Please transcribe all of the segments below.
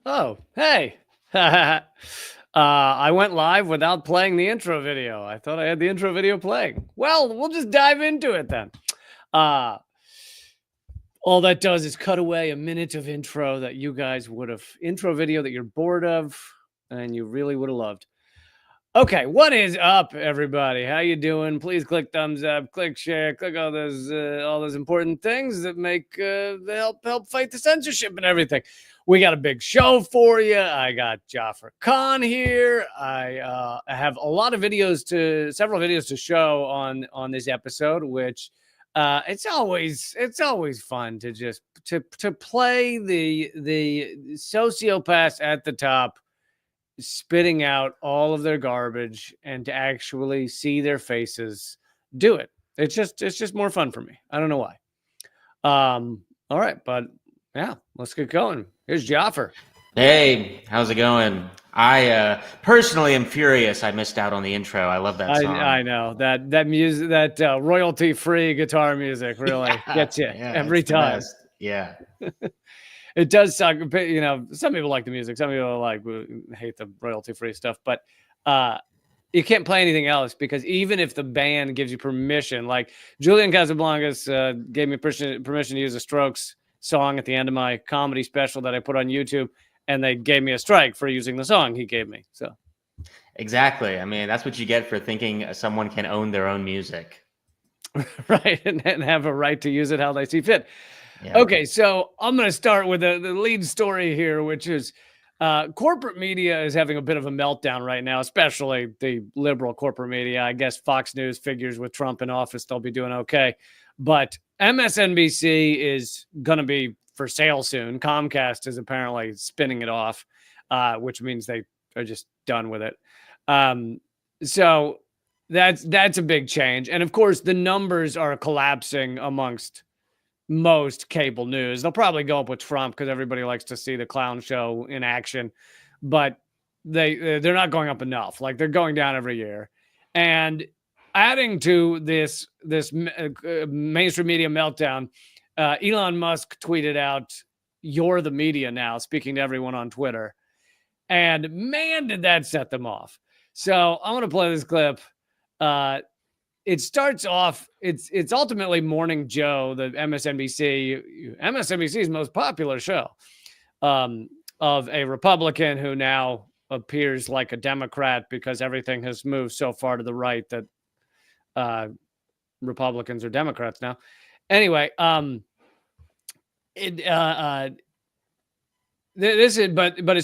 Oh, hey. I went live without playing the intro video. I thought I had the intro video playing. Well, we'll just dive into it then. Uh, all that does is cut away a minute of intro that you guys would have, intro video that you're bored of and you really would have loved. Okay, what is up, everybody? How you doing? Please click thumbs up, click share, click all those important things that make help fight the censorship and everything. We got a big show for you. I got Jaffer Khan here. I have a lot of several videos to show on this episode, which it's always fun to just to play the sociopaths at the top spitting out all of their garbage and to actually see their faces do it. It's just more fun for me. I don't know why. All right, but yeah, let's get going. Here's Jaffer. Hey, how's it going? I personally am furious I missed out on the intro. I love that song. I know that music, that royalty-free guitar music really gets you every time. Yeah. It does suck. You know, some people like the music. Some people hate the royalty-free stuff. But you can't play anything else because even if the band gives you permission, like Julian Casablancas gave me permission to use a Strokes song at the end of my comedy special that I put on YouTube, and they gave me a strike for using the song he gave me. So exactly. I mean, that's what you get for thinking someone can own their own music. Right, and have a right to use it how they see fit. Yeah. Okay, so I'm going to start with the lead story here, which is corporate media is having a bit of a meltdown right now, especially the liberal corporate media. I guess Fox News figures with Trump in office, they'll be doing okay. But MSNBC is going to be for sale soon. Comcast is apparently spinning it off, which means they are just done with it. So that's a big change. And of course, the numbers are collapsing amongst most cable news. They'll probably go up with Trump because everybody likes to see the clown show in action, but they're not going up enough. Like, they're going down every year. And adding to this mainstream media meltdown, Elon Musk tweeted out, "You're the media now," speaking to everyone on Twitter. And man, did that set them off. So I want to play this clip. It starts off, it's ultimately Morning Joe, the MSNBC's most popular show, of a Republican who now appears like a Democrat because everything has moved so far to the right that Republicans are Democrats now. Anyway, it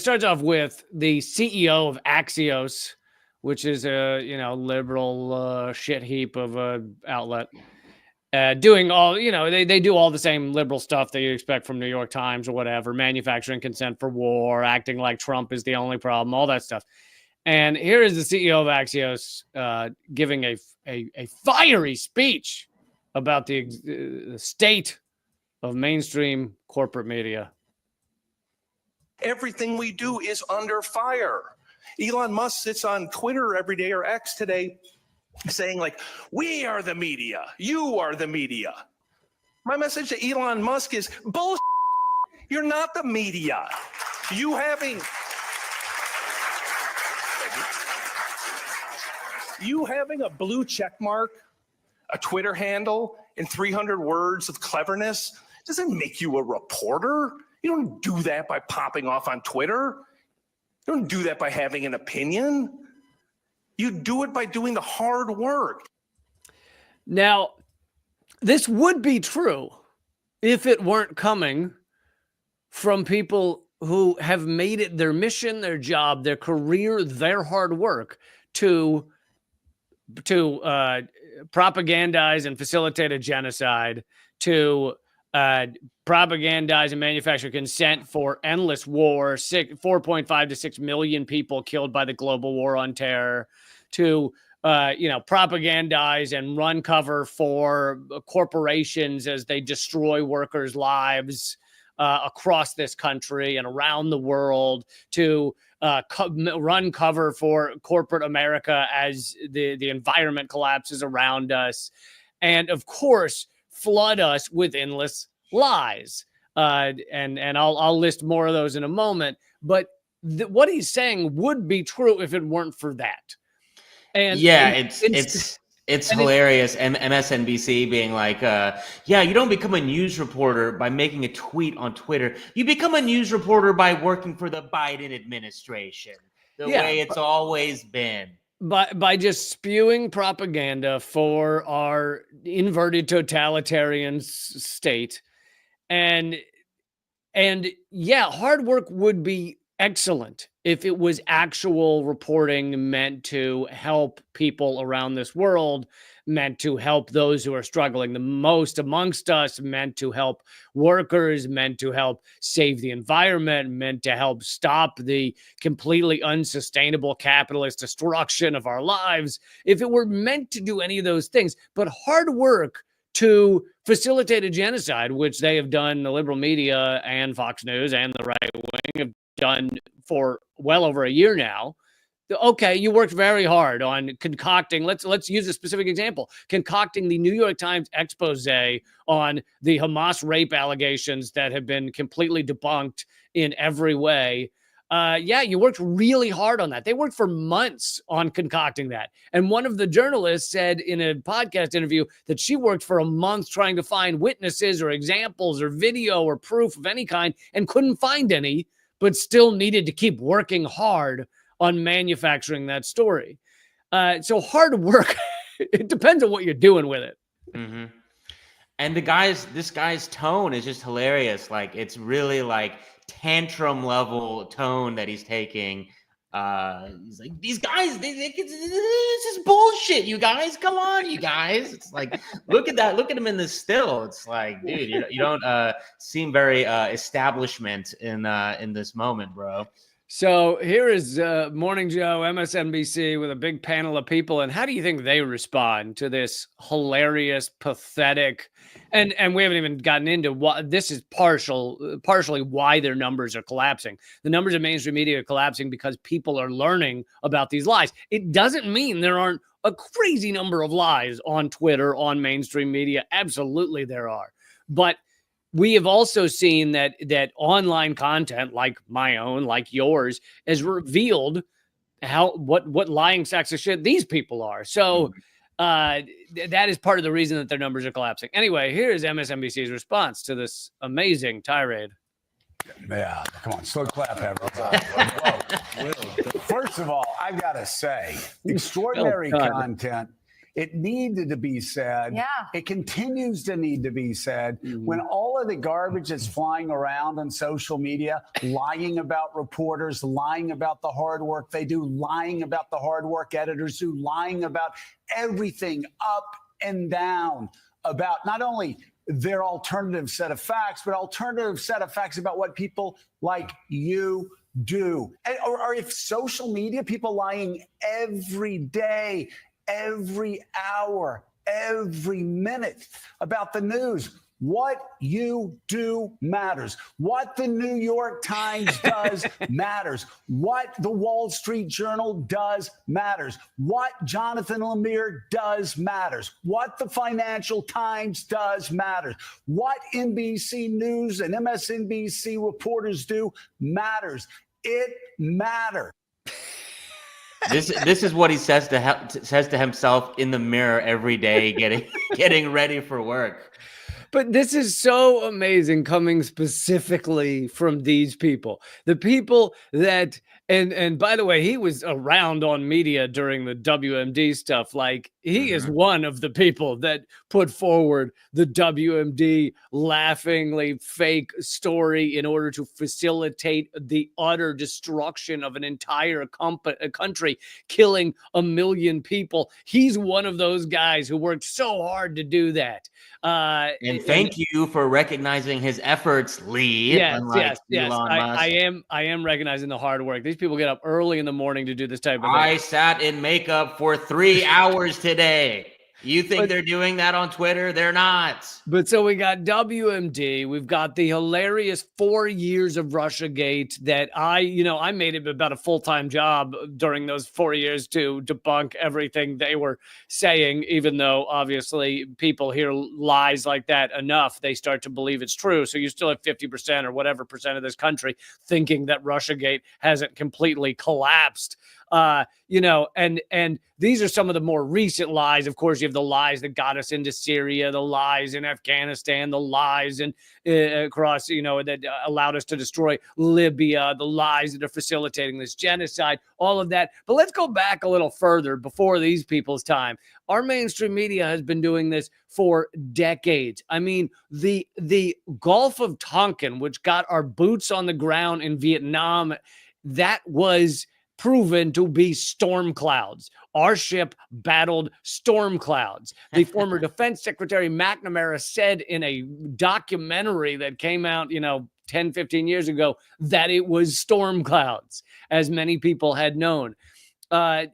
starts off with the CEO of Axios, which is a liberal shit heap of a outlet, doing all they do all the same liberal stuff that you expect from New York Times or whatever, manufacturing consent for war, acting like Trump is the only problem, all that stuff. And here is the CEO of Axios giving a fiery speech about the state of mainstream corporate media. Everything we do is under fire. Elon Musk sits on Twitter every day, or X today, saying like, "We are the media. You are the media." My message to Elon Musk is bullshit. You're not the media. You having a blue check mark, a Twitter handle, and 300 words of cleverness doesn't make you a reporter. You don't do that by popping off on Twitter. You don't do that by having an opinion. You do it by doing the hard work. Now, this would be true if it weren't coming from people who have made it their mission, their job, their career, their hard work to propagandize and facilitate a genocide, to propagandize and manufacture consent for endless war, 4.5 to 6 million people killed by the global war on terror, to propagandize and run cover for corporations as they destroy workers' lives across this country and around the world, to run cover for corporate America as the environment collapses around us, and of course flood us with endless lies. and I'll list more of those in a moment. But what he's saying would be true if it weren't for that. And yeah, and it's hilarious. MSNBC being like, yeah, you don't become a news reporter by making a tweet on Twitter. You become a news reporter by working for the Biden administration, the way it's always been. By just spewing propaganda for our inverted totalitarian state. And yeah, hard work would be excellent if it was actual reporting meant to help people around this world, meant to help those who are struggling the most amongst us, meant to help workers, meant to help save the environment, meant to help stop the completely unsustainable capitalist destruction of our lives. If it were meant to do any of those things, but hard work to facilitate a genocide, which they have done, the liberal media and Fox News and the right wing have done for well over a year now. Okay, you worked very hard on concocting. Let's use a specific example. Concocting the New York Times expose on the Hamas rape allegations that have been completely debunked in every way. Yeah, you worked really hard on that. They worked for months on concocting that. And one of the journalists said in a podcast interview that she worked for a month trying to find witnesses or examples or video or proof of any kind and couldn't find any, but still needed to keep working hard on manufacturing that story. So hard work, it depends on what you're doing with it. Mm-hmm. And this guy's tone is just hilarious. Like, it's really like tantrum level tone that he's taking. He's like, these guys, this is bullshit. You guys, come on, you guys. It's like, look at that. Look at him in this still. It's like, dude, you don't seem very establishment in this moment, bro. So here is Morning Joe, MSNBC, with a big panel of people. And how do you think they respond to this hilarious, pathetic, and we haven't even gotten into what this is partially why their numbers are collapsing. The numbers of mainstream media are collapsing because people are learning about these lies. It doesn't mean there aren't a crazy number of lies on Twitter, on mainstream media. Absolutely there are. But we have also seen that online content like my own, like yours, has revealed what lying sacks of shit these people are. So that is part of the reason that their numbers are collapsing. Anyway, here's MSNBC's response to this amazing tirade. Yeah, come on, slow clap, everyone. First of all, I've got to say, extraordinary content. It needed to be said. Yeah. It continues to need to be said. When all of the garbage is flying around on social media, lying about reporters, lying about the hard work they do, lying about the hard work editors do, lying about everything up and down about not only their alternative set of facts, but alternative set of facts about what people like you do. Or if social media, people lying every day, every hour, every minute about the news. What you do matters. What the New York Times does matters. What the Wall Street Journal does matters. What Jonathan Lemire does matters. What the Financial Times does matters. What NBC News and MSNBC reporters do matters. It matters. This is what he says to himself in the mirror every day, getting ready for work. But this is so amazing coming specifically from these people. The people that, and by the way, he was around on media during the WMD stuff. Like, he is one of the people that put forward the WMD laughingly fake story in order to facilitate the utter destruction of an entire country, killing 1 million people. He's one of those guys who worked so hard to do that. And thank you for recognizing his efforts, Lee. Yes. I am recognizing the hard work. These people get up early in the morning to do this type of thing. I sat in makeup for 3 hours today. You think they're doing that on Twitter? They're not. But so we got WMD. We've got the hilarious 4 years of Russiagate that I made it about a full-time job during those 4 years to debunk everything they were saying, even though obviously people hear lies like that enough, they start to believe it's true. So you still have 50% or whatever percent of this country thinking that Russiagate hasn't completely collapsed. And these are some of the more recent lies. Of course, you have the lies that got us into Syria, the lies in Afghanistan, the lies across, that allowed us to destroy Libya, the lies that are facilitating this genocide, all of that. But let's go back a little further before these people's time. Our mainstream media has been doing this for decades. I mean, the Gulf of Tonkin, which got our boots on the ground in Vietnam, that was proven to be storm clouds. Our ship battled storm clouds. The former Defense Secretary McNamara said in a documentary that came out, 10, 15 years ago, that it was storm clouds, as many people had known. Of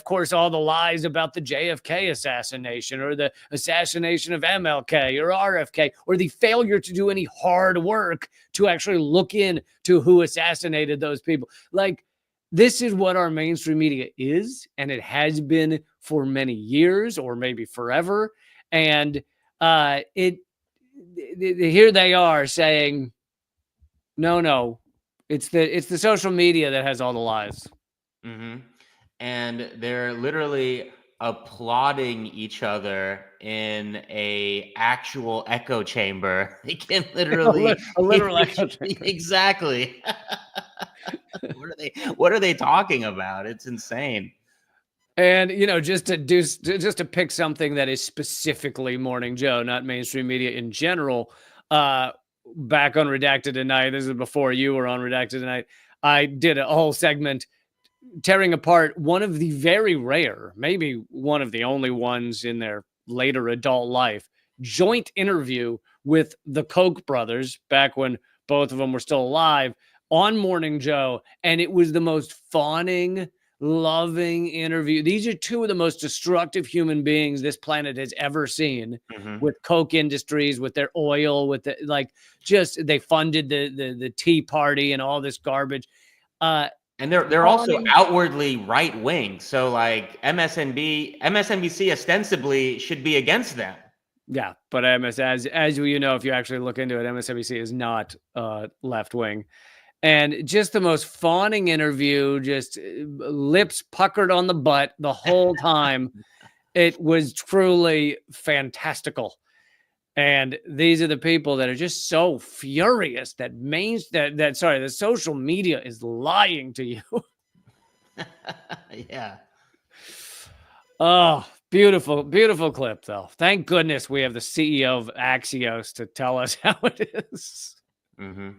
course, all the lies about the JFK assassination or the assassination of MLK or RFK or the failure to do any hard work to actually look into who assassinated those people. Like, this is what our mainstream media is, and it has been for many years or maybe forever. And here they are saying, no, it's the social media that has all the lies. Mm-hmm. And they're literally applauding each other in a actual echo chamber. They can literally a literal echo chamber. Exactly. What are they talking about? It's insane. And just to pick something that is specifically Morning Joe, not mainstream media in general. Back on Redacted Tonight, this is before you were on Redacted Tonight, I did a whole segment tearing apart one of the very rare, maybe one of the only ones in their later adult life, joint interview with the Koch brothers back when both of them were still alive on Morning Joe. And it was the most fawning, loving interview. These are two of the most destructive human beings this planet has ever seen. Mm-hmm. With Koch Industries, with their oil, with they funded the Tea Party and all this garbage. And they're also outwardly right wing. So like MSNBC ostensibly should be against them. Yeah, but as you know, if you actually look into it, MSNBC is not left wing. And just the most fawning interview, just lips puckered on the butt the whole time. It was truly fantastical. And these are the people that are just so furious that the social media is lying to you. Yeah. Oh, beautiful, beautiful clip, though. Thank goodness we have the CEO of Axios to tell us how it is. Mm-hmm.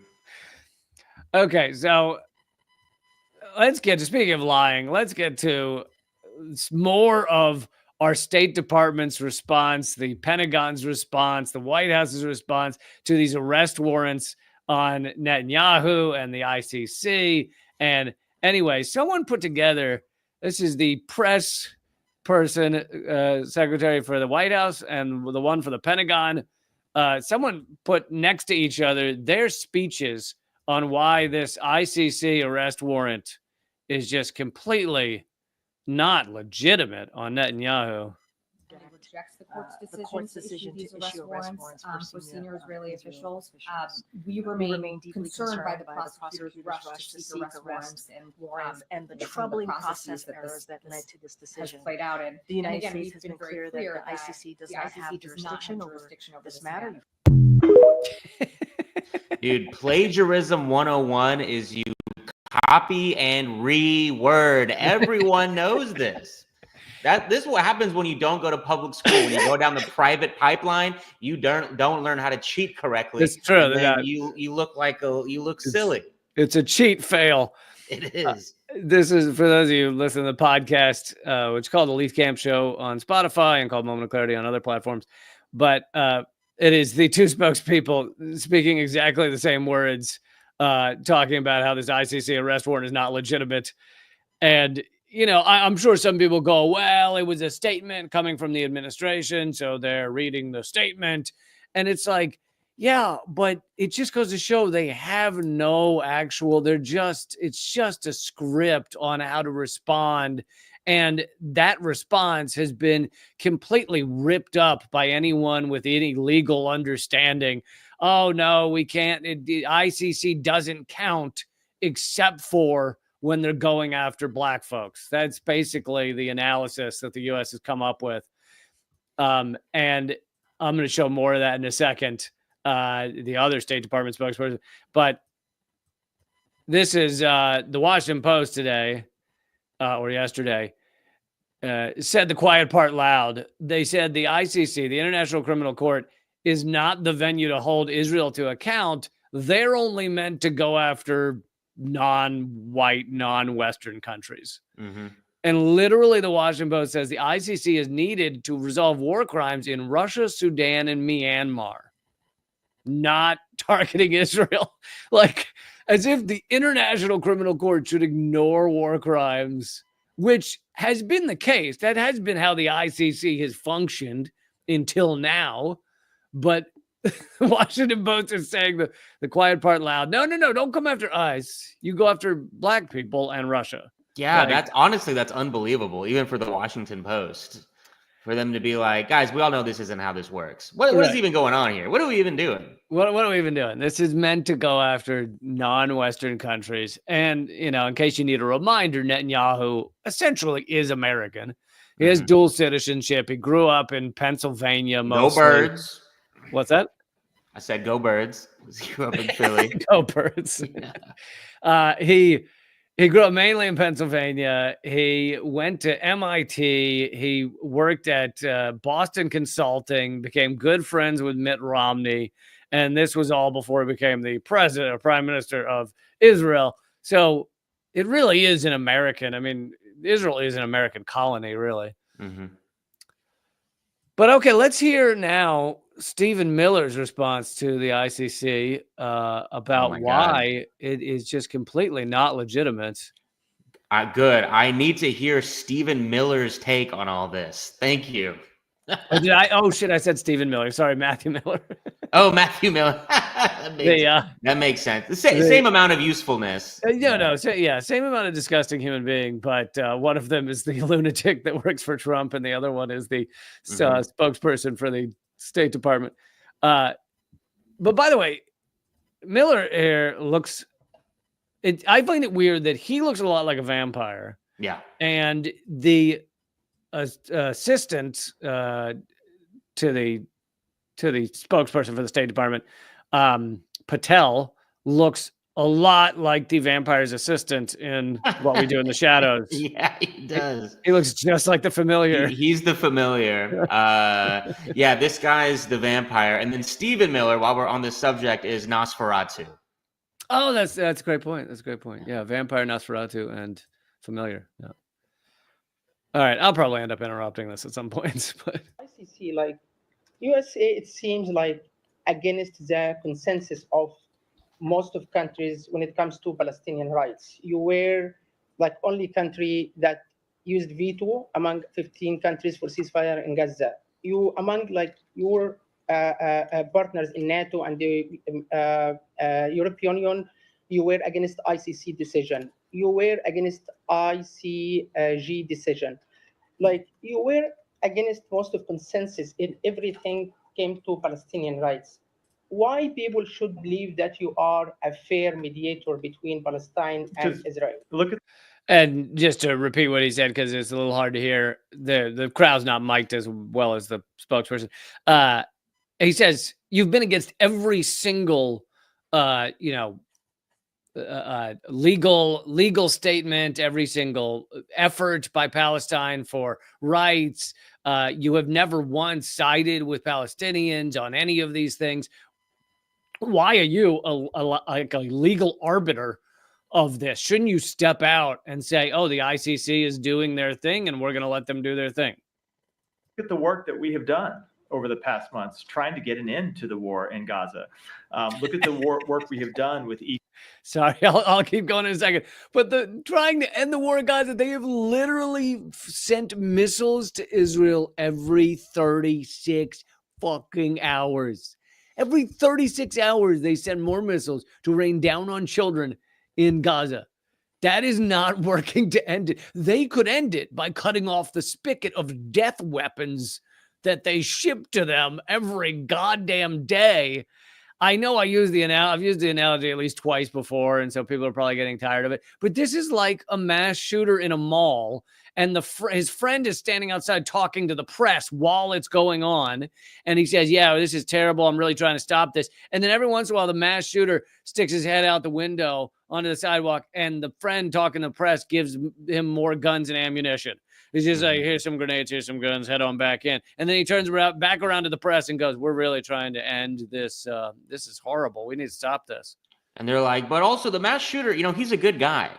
Okay, so let's get to, speaking of lying, let's get to more of our State Department's response, the Pentagon's response, the White House's response to these arrest warrants on Netanyahu and the ICC. And anyway, someone put together, this is the press person, secretary for the White House and the one for the Pentagon. Someone put next to each other their speeches on why this ICC arrest warrant is just completely not legitimate on Netanyahu. Rejects the court's decision to issue arrest warrants for senior Israeli officials. We remain deeply concerned by the prosecutor's rush to seek arrest warrants and the troubling process errors that led to this decision. Played out, and the United States has been clear that the ICC does not have jurisdiction over this matter. Dude, plagiarism 101 is you copy and reword. Everyone knows this. This is what happens when you don't go to public school. When you go down the private pipeline, you don't learn how to cheat correctly. It's true. You look silly. It's a cheat fail. It is. This is for those of you who listen to the podcast, which is called the Leaf Camp Show on Spotify and called Moment of Clarity on other platforms. But it is the two spokespeople speaking exactly the same words, talking about how this ICC arrest warrant is not legitimate. And you know, I'm sure some people go, well, it was a statement coming from the administration, so they're reading the statement. And it's like, yeah, but it just goes to show they have no actual, it's just a script on how to respond. And that response has been completely ripped up by anyone with any legal understanding. Oh, no, we can't. The ICC doesn't count except for when they're going after black folks. That's basically the analysis that the U.S. has come up with. And I'm going to show more of that in a second. The other State Department spokesperson. But this is the Washington Post today or yesterday. Said the quiet part loud. They said the ICC, the International Criminal Court, is not the venue to hold Israel to account. They're only meant to go after non-white, non-Western countries. Mm-hmm. And literally the Washington Post says the ICC is needed to resolve war crimes in Russia, Sudan, and Myanmar, not targeting Israel. Like, as if the International Criminal Court should ignore war crimes, which has been the case. That has been how the ICC has functioned until now. But Washington Post is saying the quiet part loud. No, don't come after us. You go after black people and Russia. Yeah, Like, that's unbelievable, even for the Washington Post. For them to be like, guys, we all know this isn't how this works. What is even going on here? What are we even doing? What are we even doing? This is meant to go after non-Western countries. And, you know, in case you need a reminder, Netanyahu essentially is American. He has dual citizenship. He grew up in Pennsylvania mostly. Go Birds. What's that? I said go Birds. He grew up in Philly. Go Birds. He grew up mainly in Pennsylvania. He went to MIT. He worked at Boston Consulting, became good friends with Mitt Romney. And this was all before he became the president or prime minister of Israel. So it really is an American. I mean, Israel is an American colony, really. Mm-hmm. But okay, let's hear now Stephen Miller's response to the ICC about why it is just completely not legitimate. Good. I need to hear Stephen Miller's take on all this. Thank you. Oh, shit. I said Stephen Miller. Sorry, Matthew Miller. Oh, Matthew Miller. That makes sense. The same amount of usefulness. Same amount of disgusting human being, but one of them is the lunatic that works for Trump, and the other one is the spokesperson for the State Department. But by the way, Miller here looks... I find it weird that he looks a lot like a vampire. Yeah. And the assistant to the spokesperson for the State Department, Patel, looks a lot like the vampire's assistant in What We Do in the Shadows. Yeah, he does. He looks just like the familiar. He's the familiar. Yeah, this guy's the vampire. And then Stephen Miller, while we're on this subject, is Nosferatu. Oh, that's a great point. That's a great point. Yeah, vampire, Nosferatu, and familiar. Yeah. All right, I'll probably end up interrupting this at some points, but ICC, like USA, it seems like against the consensus of most of countries when it comes to Palestinian rights. You were like only country that used veto among 15 countries for ceasefire in Gaza. You among like your partners in NATO and the European Union, you were against ICC decision. You were against ICG decision. Like you were against most of consensus in everything came to Palestinian rights. Why people should believe that you are a fair mediator between Palestine and Israel? And just to repeat what he said, because it's a little hard to hear, the crowd's not mic'd as well as the spokesperson. He says, you've been against every single, legal statement, every single effort by Palestine for rights. You have never once sided with Palestinians on any of these things. Why are you a legal arbiter of this? Shouldn't you step out and say, oh, the ICC is doing their thing and we're going to let them do their thing? Look at the work that we have done over the past months trying to get an end to the war in Gaza. Look at the work we have done with each. Sorry, I'll keep going in a second. But trying to end the war in Gaza, they have literally sent missiles to Israel every 36 fucking hours. Every 36 hours, they send more missiles to rain down on children in Gaza. That is not working to end it. They could end it by cutting off the spigot of death weapons that they ship to them every goddamn day. I know I've used the analogy at least twice before, and so people are probably getting tired of it. But this is like a mass shooter in a mall, and his friend is standing outside talking to the press while it's going on, and he says, "Yeah, this is terrible. I'm really trying to stop this." And then every once in a while, the mass shooter sticks his head out the window onto the sidewalk, and the friend talking to the press gives him more guns and ammunition. He's just like, "Here's some grenades, here's some guns, head on back in." And then he turns back around to the press and goes, "We're really trying to end this. This is horrible. We need to stop this." And they're like, but also the mass shooter, he's a good guy.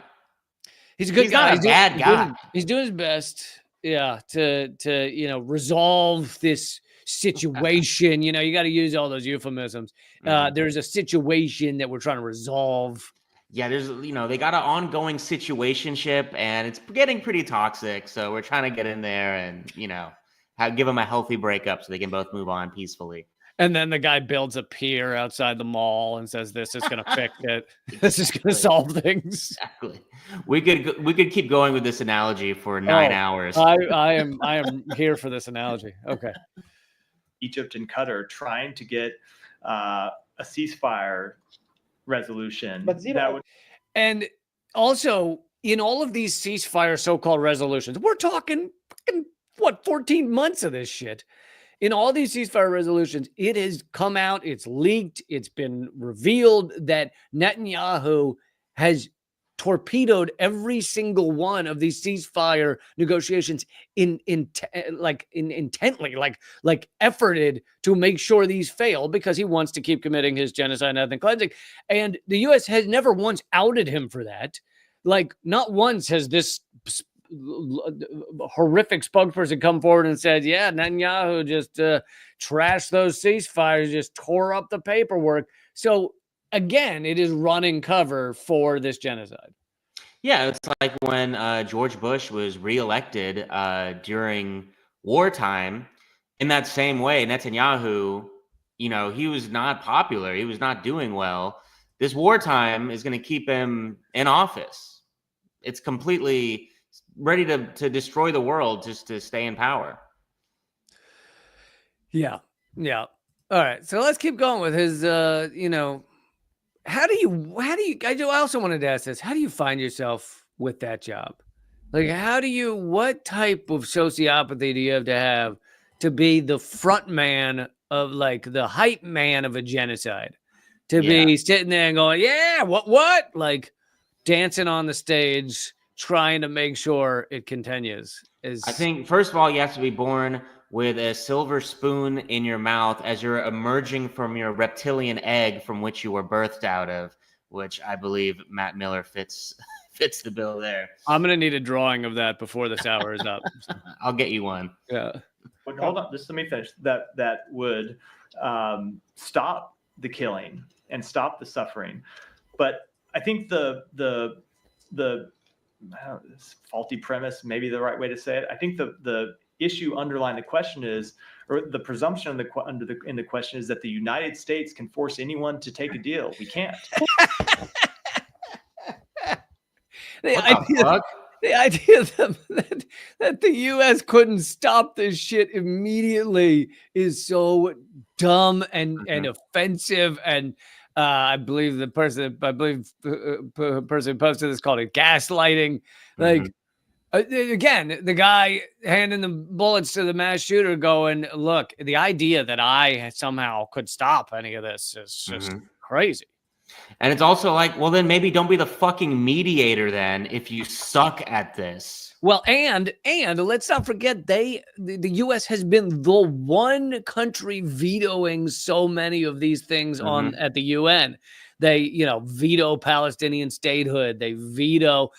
He's a good guy. Not a bad guy. He's doing his best, to resolve this situation. You got to use all those euphemisms. There's a situation that we're trying to resolve. Yeah, there's, they got an ongoing situationship, and it's getting pretty toxic. So we're trying to get in there and, give them a healthy breakup so they can both move on peacefully. And then the guy builds a pier outside the mall and says, "This is going to fix it. This is going to solve things." Exactly. We could keep going with this analogy for 9 hours. I am here for this analogy. Okay. Egypt and Qatar trying to get a ceasefire resolution. But And also, in all of these ceasefire so-called resolutions, we're talking 14 months of this shit. In all these ceasefire resolutions, it has come out, it's leaked, it's been revealed that Netanyahu has torpedoed every single one of these ceasefire negotiations intently, like efforted to make sure these fail because he wants to keep committing his genocide and ethnic cleansing. And the U.S. has never once outed him for that. Like, not once has this horrific spokesperson come forward and said, "Yeah, Netanyahu just trashed those ceasefires, just tore up the paperwork." So again, it is running cover for this genocide. Yeah, it's like when George Bush was reelected during wartime. In that same way, Netanyahu, he was not popular. He was not doing well. This wartime is going to keep him in office. It's completely ready to destroy the world just to stay in power. Yeah. All right. So let's keep going with his, I also wanted to ask this. How do you find yourself with that job? Like, what type of sociopathy do you have to be the front man of, like, the hype man of a genocide? To be sitting there and going, "Yeah, what? Like, dancing on the stage, trying to make sure it continues." I think, first of all, you have to be born with a silver spoon in your mouth as you're emerging from your reptilian egg from which you were birthed out of, which I believe Matt Miller fits the bill there. I'm going to need a drawing of that before this hour is up. I'll get you one. Yeah. But hold on, just let me finish. That would stop the killing and stop the suffering. But I think the this faulty premise, maybe the right way to say it. I think the issue underlying the question is, or the presumption in the question is, that the United States can force anyone to take a deal. We can't. The idea that the U.S. couldn't stop this shit immediately is so dumb and offensive. And I believe the person who posted this called it gaslighting. Like, again, the guy handing the bullets to the mass shooter going, "Look, the idea that I somehow could stop any of this is just crazy." And it's also like, well, then maybe don't be the fucking mediator then if you suck at this. Well, and let's not forget, the U.S. has been the one country vetoing so many of these things at the UN. They, veto Palestinian statehood. They veto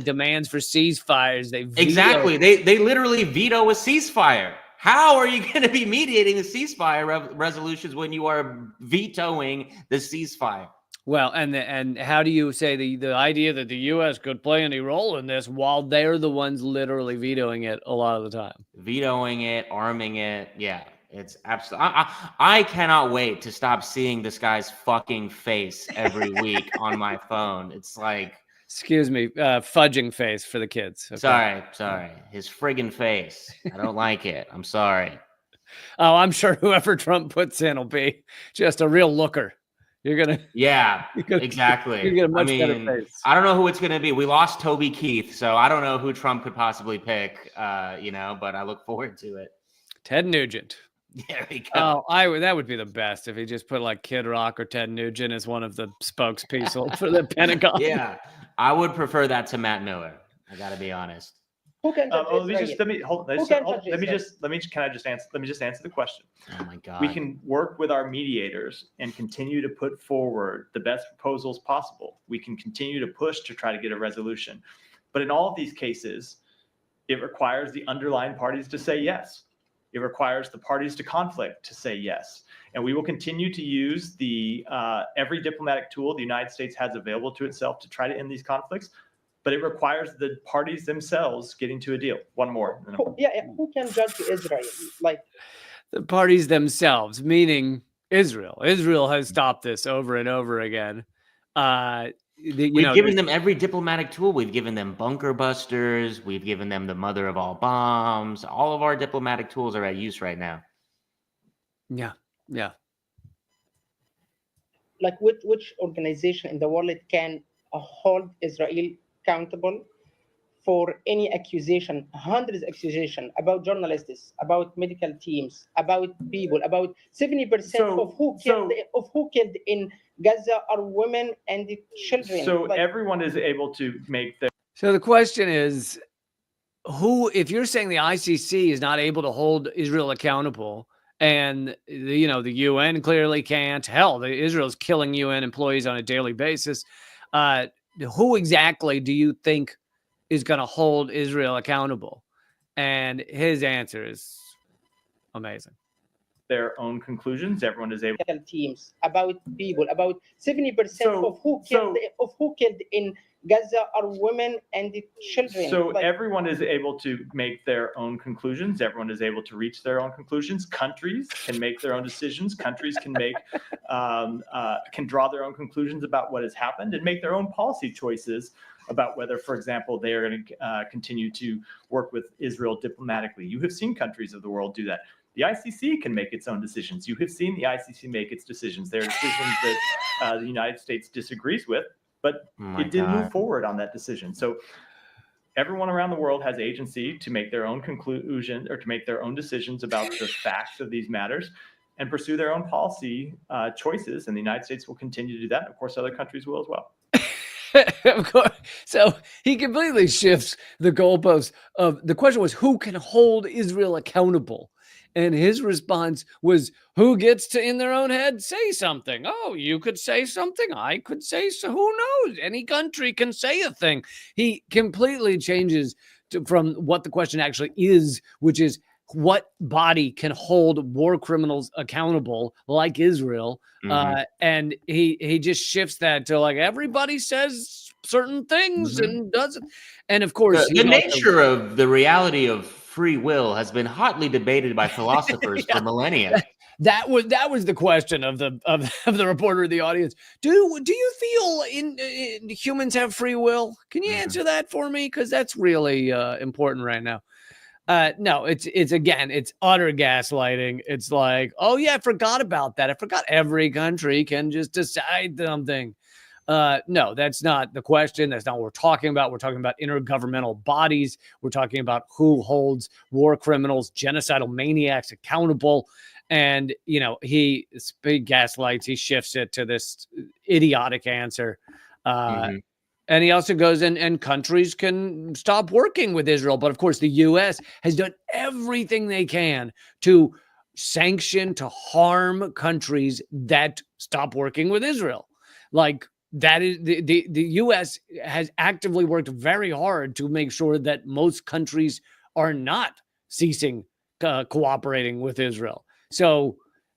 demands for ceasefires. They veto... Exactly. They literally veto a ceasefire. How are you going to be mediating the ceasefire resolutions when you are vetoing the ceasefire? Well, and how do you say the idea that the U.S. could play any role in this while they're the ones literally vetoing it a lot of the time? Vetoing it, arming it. Yeah, it's absolutely. I cannot wait to stop seeing this guy's fucking face every week on my phone. It's like, excuse me, fudging face for the kids. Okay. Sorry. His friggin' face. I don't like it. I'm sorry. Oh, I'm sure whoever Trump puts in will be just a real looker. You're gonna, Yeah, gonna exactly. You get a much better face. I don't know who it's gonna be. We lost Toby Keith, so I don't know who Trump could possibly pick. But I look forward to it. Ted Nugent. There we go. Oh, that would be the best if he just put like Kid Rock or Ted Nugent as one of the spokespeople for the Pentagon. Yeah, I would prefer that to Matt Miller. I got to be honest. Who can judge let me Israel? just answer the question. Oh my God. We can work with our mediators and continue to put forward the best proposals possible. We can continue to push to try to get a resolution. But in all of these cases, it requires the underlying parties to say yes. It requires the parties to conflict to say yes. And we will continue to use the every diplomatic tool the United States has available to itself to try to end these conflicts. But it requires the parties themselves getting to a deal. One more. Who can judge Israel? Like the parties themselves, meaning Israel. Israel has stopped this over and over again. We've given them every diplomatic tool. We've given them bunker busters. We've given them the mother of all bombs. All of our diplomatic tools are at use right now. Yeah. Like which organization in the world can hold Israel accountable for any accusation, hundreds of accusations about journalists, about medical teams, about people, about 70% of who killed in Gaza are women and children. So everyone is able to make their. So the question is, if you're saying the ICC is not able to hold Israel accountable, and the UN clearly can't, hell, Israel's killing UN employees on a daily basis. Who exactly do you think is going to hold Israel accountable? And his answer is amazing. Their own conclusions. Everyone is able. Teams, about people, about 70% of who killed in Gaza are women and children. So everyone is able to make their own conclusions. Everyone is able to reach their own conclusions. Countries can make their own decisions. Countries can make can draw their own conclusions about what has happened and make their own policy choices about whether, for example, they are going to continue to work with Israel diplomatically. You have seen countries of the world do that. The ICC can make its own decisions. You have seen the ICC make its decisions. There are decisions that the United States disagrees with, but it did move forward on that decision. So everyone around the world has agency to make their own conclusion or to make their own decisions about the facts of these matters and pursue their own policy choices. And the United States will continue to do that. And of course, other countries will as well. Of course. So he completely shifts the goalposts of the question was who can hold Israel accountable? And his response was, who gets to, in their own head, say something? Oh, you could say something. I could say so. Who knows? Any country can say a thing. He completely changes from what the question actually is, which is what body can hold war criminals accountable like Israel? Mm-hmm. And he just shifts that to like everybody says certain things and doesn't. And of course, the nature of the reality of free will has been hotly debated by philosophers for millennia. That was the question of the reporter in the audience. Do you feel in humans have free will? Can you answer that for me? Because that's really important right now. No, it's utter gaslighting. It's like, oh yeah, I forgot about that. I forgot every country can just decide something. No, that's not the question. That's not what we're talking about. We're talking about intergovernmental bodies. We're talking about who holds war criminals, genocidal maniacs accountable. And, he gaslights, he shifts it to this idiotic answer. And he also goes in and countries can stop working with Israel. But of course, the U.S. has done everything they can to sanction, to harm countries that stop working with Israel. Like, that is the U.S. has actively worked very hard to make sure that most countries are not ceasing cooperating with Israel. So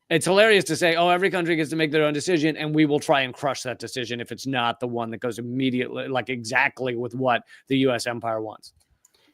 it's hilarious to say, oh, every country gets to make their own decision, and we will try and crush that decision if it's not the one that goes immediately, like exactly with what the U.S. empire wants.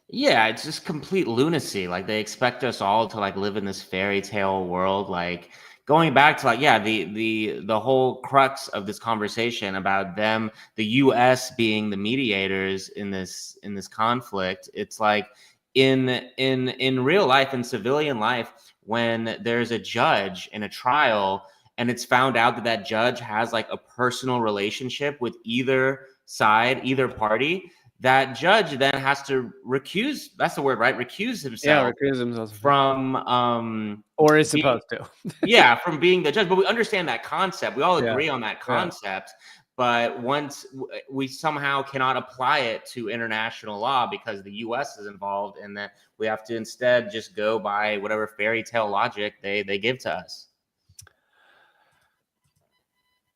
Yeah, it's just complete lunacy. Like they expect us all to like live in this fairy tale world. Like going back to like, yeah, the whole crux of this conversation about them, the US being the mediators in this conflict. It's like in real life, in civilian life, when there's a judge in a trial and it's found out that that judge has like a personal relationship with either side, either party, that judge then has to recuse, that's the word, right? Recuse himself. Yeah, recuse himself from or is supposed to. Yeah, from being the judge. But we understand that concept. We all agree Yeah. on that concept. But once we somehow cannot apply it to international law because the US is involved, and that we have to instead just go by whatever fairy tale logic they give to us.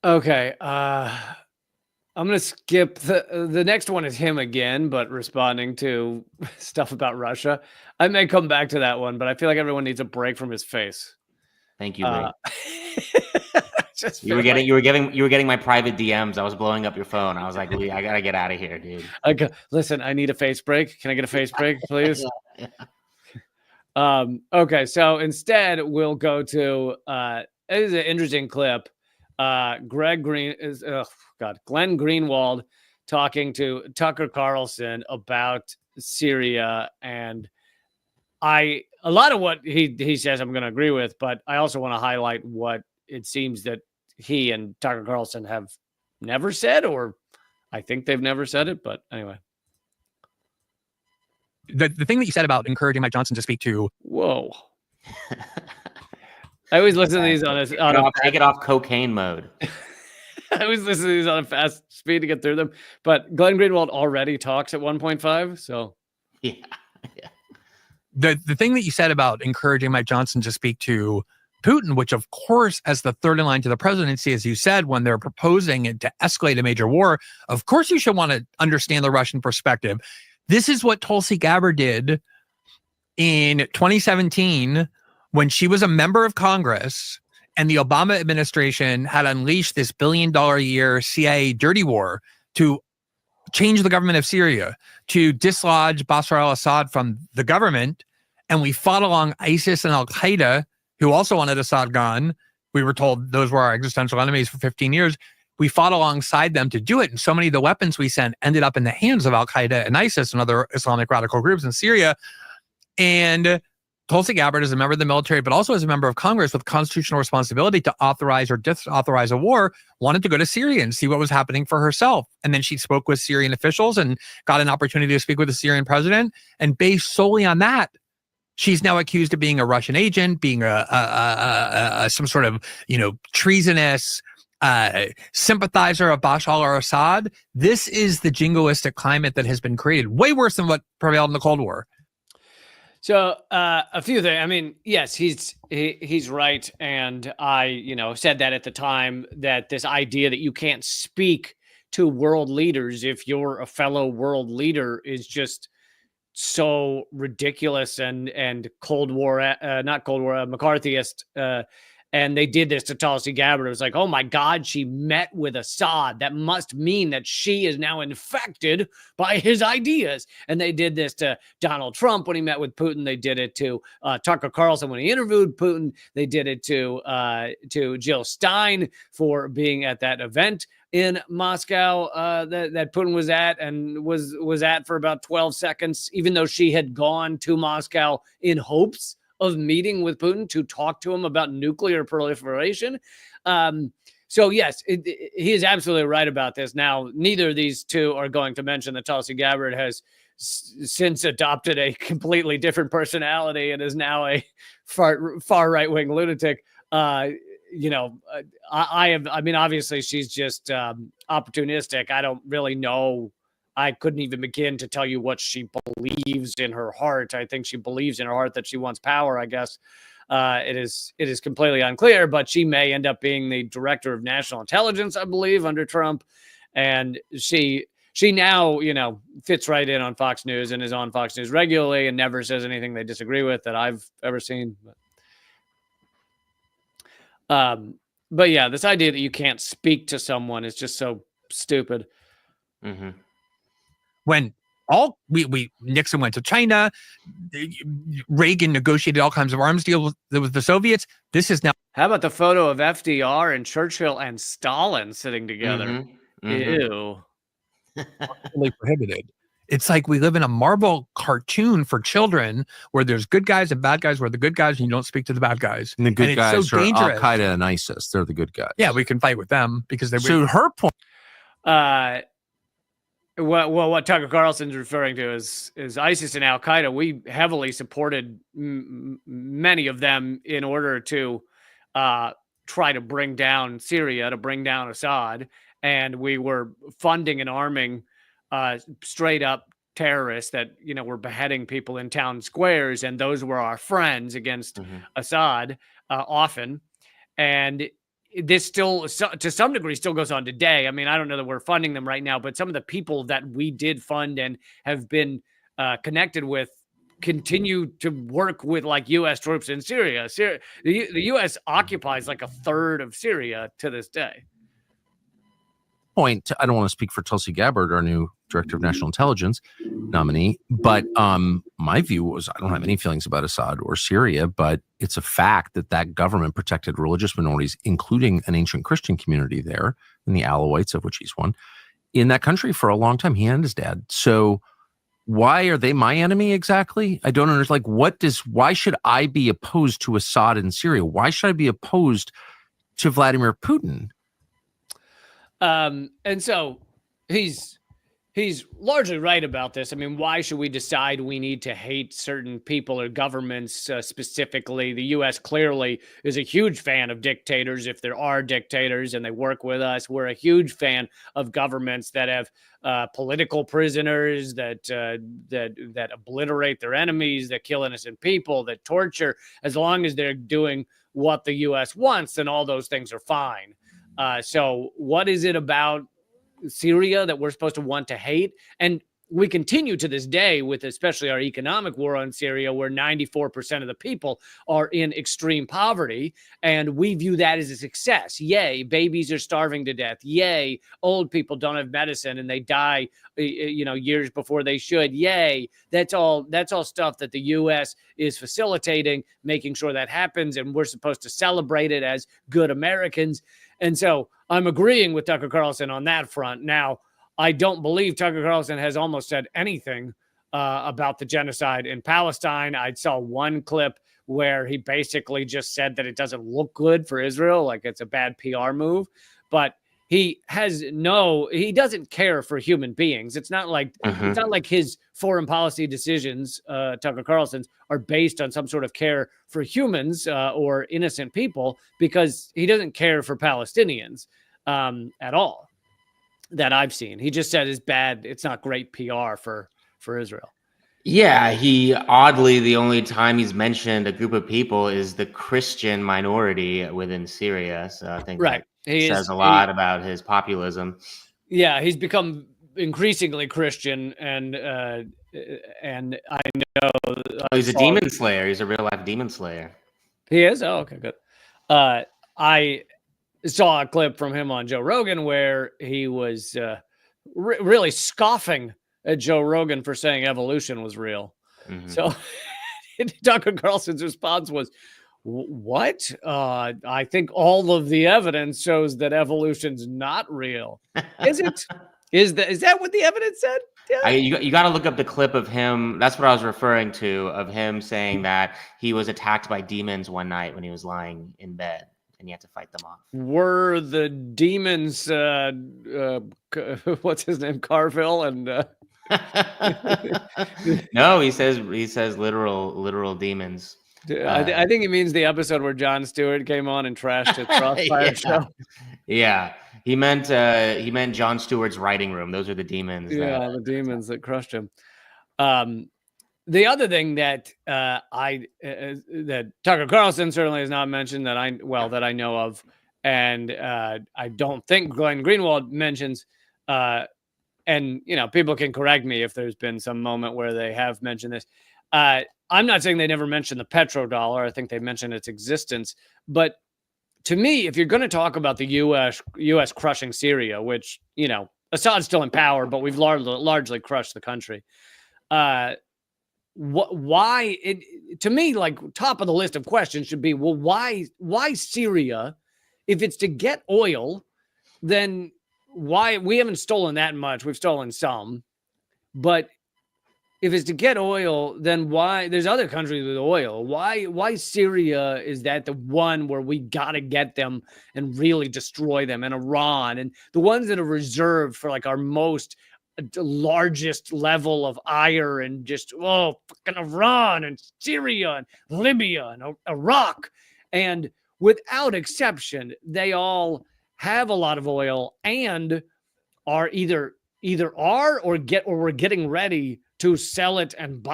Okay. I'm going to skip the next one is him again, but responding to stuff about Russia. I may come back to that one, but I feel like everyone needs a break from his face. Thank you, Lee. Just you were getting my private DMs. I was blowing up your phone. I was like, Lee, I gotta get out of here, dude. Listen, I need a face break. Can I get a face break, please? Yeah. Okay, so instead we'll go to this is an interesting clip. Glenn Greenwald talking to Tucker Carlson about Syria, and a lot of what he says I'm going to agree with, but I also want to highlight what it seems that he and Tucker Carlson have never said, or I think they've never said it, but anyway. The thing that you said about encouraging Mike Johnson to speak to. Whoa. I always listen to these take it off cocaine mode. I always listen to these on a fast speed to get through them. But Glenn Greenwald already talks at 1.5, so yeah. The thing that you said about encouraging Mike Johnson to speak to Putin, which of course, as the third in line to the presidency, as you said, when they're proposing it to escalate a major war, of course you should want to understand the Russian perspective. This is what Tulsi Gabbard did in 2017 when she was a member of Congress and the Obama administration had unleashed this $1 billion a year CIA dirty war to change the government of Syria, to dislodge Bashar al-Assad from the government. And we fought along ISIS and al-Qaeda, who also wanted Assad gone. We were told those were our existential enemies for 15 years. We fought alongside them to do it. And so many of the weapons we sent ended up in the hands of al-Qaeda and ISIS and other Islamic radical groups in Syria. And Tulsi Gabbard, as a member of the military, but also as a member of Congress with constitutional responsibility to authorize or disauthorize a war, wanted to go to Syria and see what was happening for herself. And then she spoke with Syrian officials and got an opportunity to speak with the Syrian president. And based solely on that, she's now accused of being a Russian agent, being some sort of, treasonous sympathizer of Bashar al-Assad. This is the jingoistic climate that has been created, way worse than what prevailed in the Cold War. So a few things. I mean, yes, he's right, and I said that at the time, that this idea that you can't speak to world leaders if you're a fellow world leader is just so ridiculous and Cold War, not Cold War, McCarthyist. And they did this to Tulsi Gabbard. It was like, oh my God, she met with Assad. That must mean that she is now infected by his ideas. And they did this to Donald Trump when he met with Putin. They did it to Tucker Carlson when he interviewed Putin. They did it to Jill Stein for being at that event in Moscow that Putin was at and was at for about 12 seconds, even though she had gone to Moscow in hopes of meeting with Putin to talk to him about nuclear proliferation. So yes, he is absolutely right about this. Now, neither of these two are going to mention that Tulsi Gabbard has since adopted a completely different personality and is now a far right-wing lunatic. I mean, obviously she's just opportunistic. I don't really know. I couldn't even begin to tell you what she believes in her heart. I think she believes in her heart that she wants power, I guess. It is completely unclear, but she may end up being the director of national intelligence, I believe, under Trump. And she she now, fits right in on Fox News and is on Fox News regularly and never says anything they disagree with that I've ever seen. But yeah, this idea that you can't speak to someone is just so stupid. Mm-hmm. When Nixon went to China, Reagan negotiated all kinds of arms deals with the Soviets. This is now. How about the photo of FDR and Churchill and Stalin sitting together? Ew. Totally prohibited. It's like we live in a Marvel cartoon for children where there's good guys and bad guys, where the good guys and you don't speak to the bad guys. And the good guys so are dangerous. Al-Qaeda and ISIS. They're the good guys. Yeah, we can fight with them because they're. So her point. What Tucker Carlson's referring to is ISIS and Al-Qaeda. We heavily supported many of them in order to try to bring down Syria, to bring down Assad. And we were funding and arming straight up terrorists that, were beheading people in town squares. And those were our friends against Assad often. And this still, to some degree, still goes on today. I mean, I don't know that we're funding them right now, but some of the people that we did fund and have been connected with continue to work with like U.S. troops in Syria. The U.S. occupies like a third of Syria to this day. Point, I don't want to speak for Tulsi Gabbard, our new director of national intelligence nominee, but my view was I don't have any feelings about Assad or Syria, but it's a fact that government protected religious minorities, including an ancient Christian community there, and the Alawites, of which he's one, in that country for a long time, he and his dad. So why are they my enemy exactly? I don't understand. Like, why should I be opposed to Assad in Syria? Why should I be opposed to Vladimir Putin? And so he's largely right about this. I mean, why should we decide we need to hate certain people or governments specifically? The U.S. clearly is a huge fan of dictators if there are dictators and they work with us. We're a huge fan of governments that have political prisoners, that obliterate their enemies, that kill innocent people, that torture. As long as they're doing what the U.S. wants, then all those things are fine. So what is it about Syria that we're supposed to want to hate? And we continue to this day with especially our economic war on Syria, where 94% of the people are in extreme poverty. And we view that as a success. Yay, babies are starving to death. Yay, old people don't have medicine and they die, years before they should. Yay, that's all stuff that the U.S. is facilitating, making sure that happens. And we're supposed to celebrate it as good Americans. And so I'm agreeing with Tucker Carlson on that front. Now, I don't believe Tucker Carlson has almost said anything about the genocide in Palestine. I saw one clip where he basically just said that it doesn't look good for Israel, like it's a bad PR move. But he doesn't care for human beings. It's not like his foreign policy decisions, Tucker Carlson's, are based on some sort of care for humans or innocent people, because he doesn't care for Palestinians at all that I've seen. He just said it's bad. It's not great PR for Israel. Yeah, the only time he's mentioned a group of people is the Christian minority within Syria. So I think right. That says a lot about his populism. Yeah, he's become increasingly Christian, and I know he's a demon slayer. He's a real life demon slayer. He is? Oh, okay, good. I saw a clip from him on Joe Rogan where he was really scoffing at Joe Rogan for saying evolution was real. Mm-hmm. So Tucker Carlson's response was, what? I think all of the evidence shows that evolution's not real. Is it? Is that what the evidence said? Yeah. You got to look up the clip of him. That's what I was referring to, of him saying that he was attacked by demons one night when he was lying in bed, and you had to fight them off. Were the demons, what's his name, Carville? And no, he says literal demons. I think he means the episode where Jon Stewart came on and trashed a Crossfire show. Yeah, he meant Jon Stewart's writing room. Those are the demons. Yeah, the demons that crushed him. The other thing that that Tucker Carlson certainly has not mentioned that I know of, and I don't think Glenn Greenwald mentions, and and people can correct me if there's been some moment where they have mentioned this. I'm not saying they never mentioned the petrodollar. I think they mentioned its existence. But to me, if you're going to talk about the U.S. crushing Syria, which, Assad's still in power, but we've largely crushed the country. To me, like, top of the list of questions should be, well, why Syria? If it's to get oil, then why? We haven't stolen that much. We've stolen some. But if it's to get oil, then why? There's other countries with oil. Why Syria is that the one where we got to get them and really destroy them, and Iran, and the ones that are reserved for like our most largest level of ire, and just, fucking Iran and Syria and Libya and Iraq. And without exception, they all have a lot of oil and are either are or we're getting ready to sell it and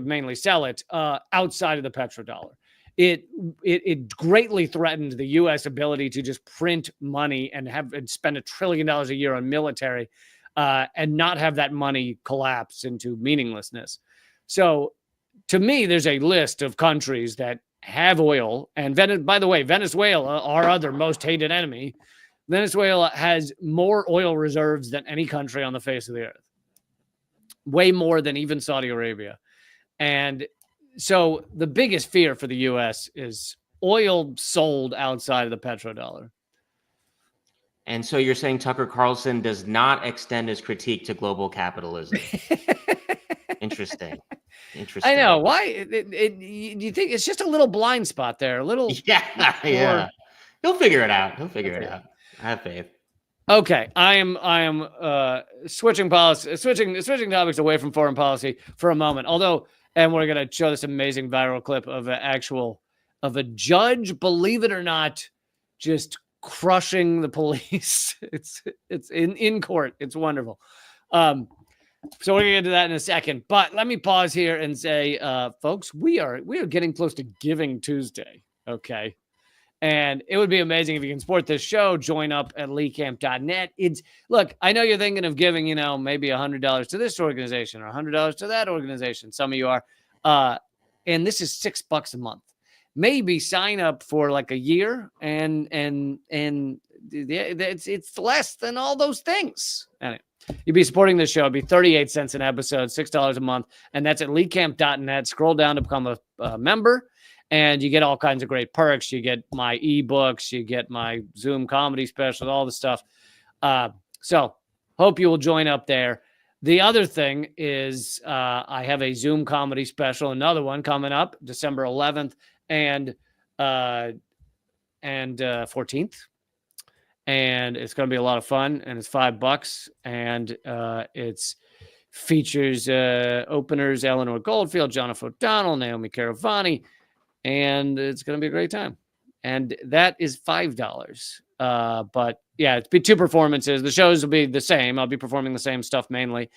mainly sell it outside of the petrodollar. It greatly threatened the U.S. ability to just print money and spend $1 trillion a year on military and not have that money collapse into meaninglessness. So to me, there's a list of countries that have oil. And by the way, Venezuela, our other most hated enemy, Venezuela has more oil reserves than any country on the face of the earth. Way more than even Saudi Arabia. And so the biggest fear for the U.S. is oil sold outside of the petrodollar. And so you're saying Tucker Carlson does not extend his critique to global capitalism. Interesting. I know. Why? Do you think it's just a little blind spot there? A little. Yeah. He'll figure it out. I have faith. Okay, I am switching topics away from foreign policy for a moment. And we're gonna show this amazing viral clip of a judge, believe it or not, just crushing the police. It's in court. It's wonderful. So we're gonna get to that in a second. But let me pause here and say, folks, we are getting close to Giving Tuesday. Okay. And it would be amazing if you can support this show. Join up at leecamp.net. Look, I know you're thinking of giving, maybe $100 to this organization or $100 to that organization. Some of you are. And this is $6 a month. Maybe sign up for like a year, and it's less than all those things. Anyway, you'd be supporting this show. It'd be 38 cents an episode, $6 a month. And that's at leecamp.net. Scroll down to become a member. And you get all kinds of great perks. You get my ebooks. You get my Zoom comedy special, all the stuff. So hope you will join up there. The other thing is I have a Zoom comedy special, another one coming up December 11th and 14th. And it's going to be a lot of fun. And it's $5. And it's features openers Eleanor Goldfield, Jonathan O'Donnell, Naomi Caravani. And it's going to be a great time. And that is $5. But yeah, it'd be 2 performances. The shows will be the same. I'll be performing the same stuff mainly.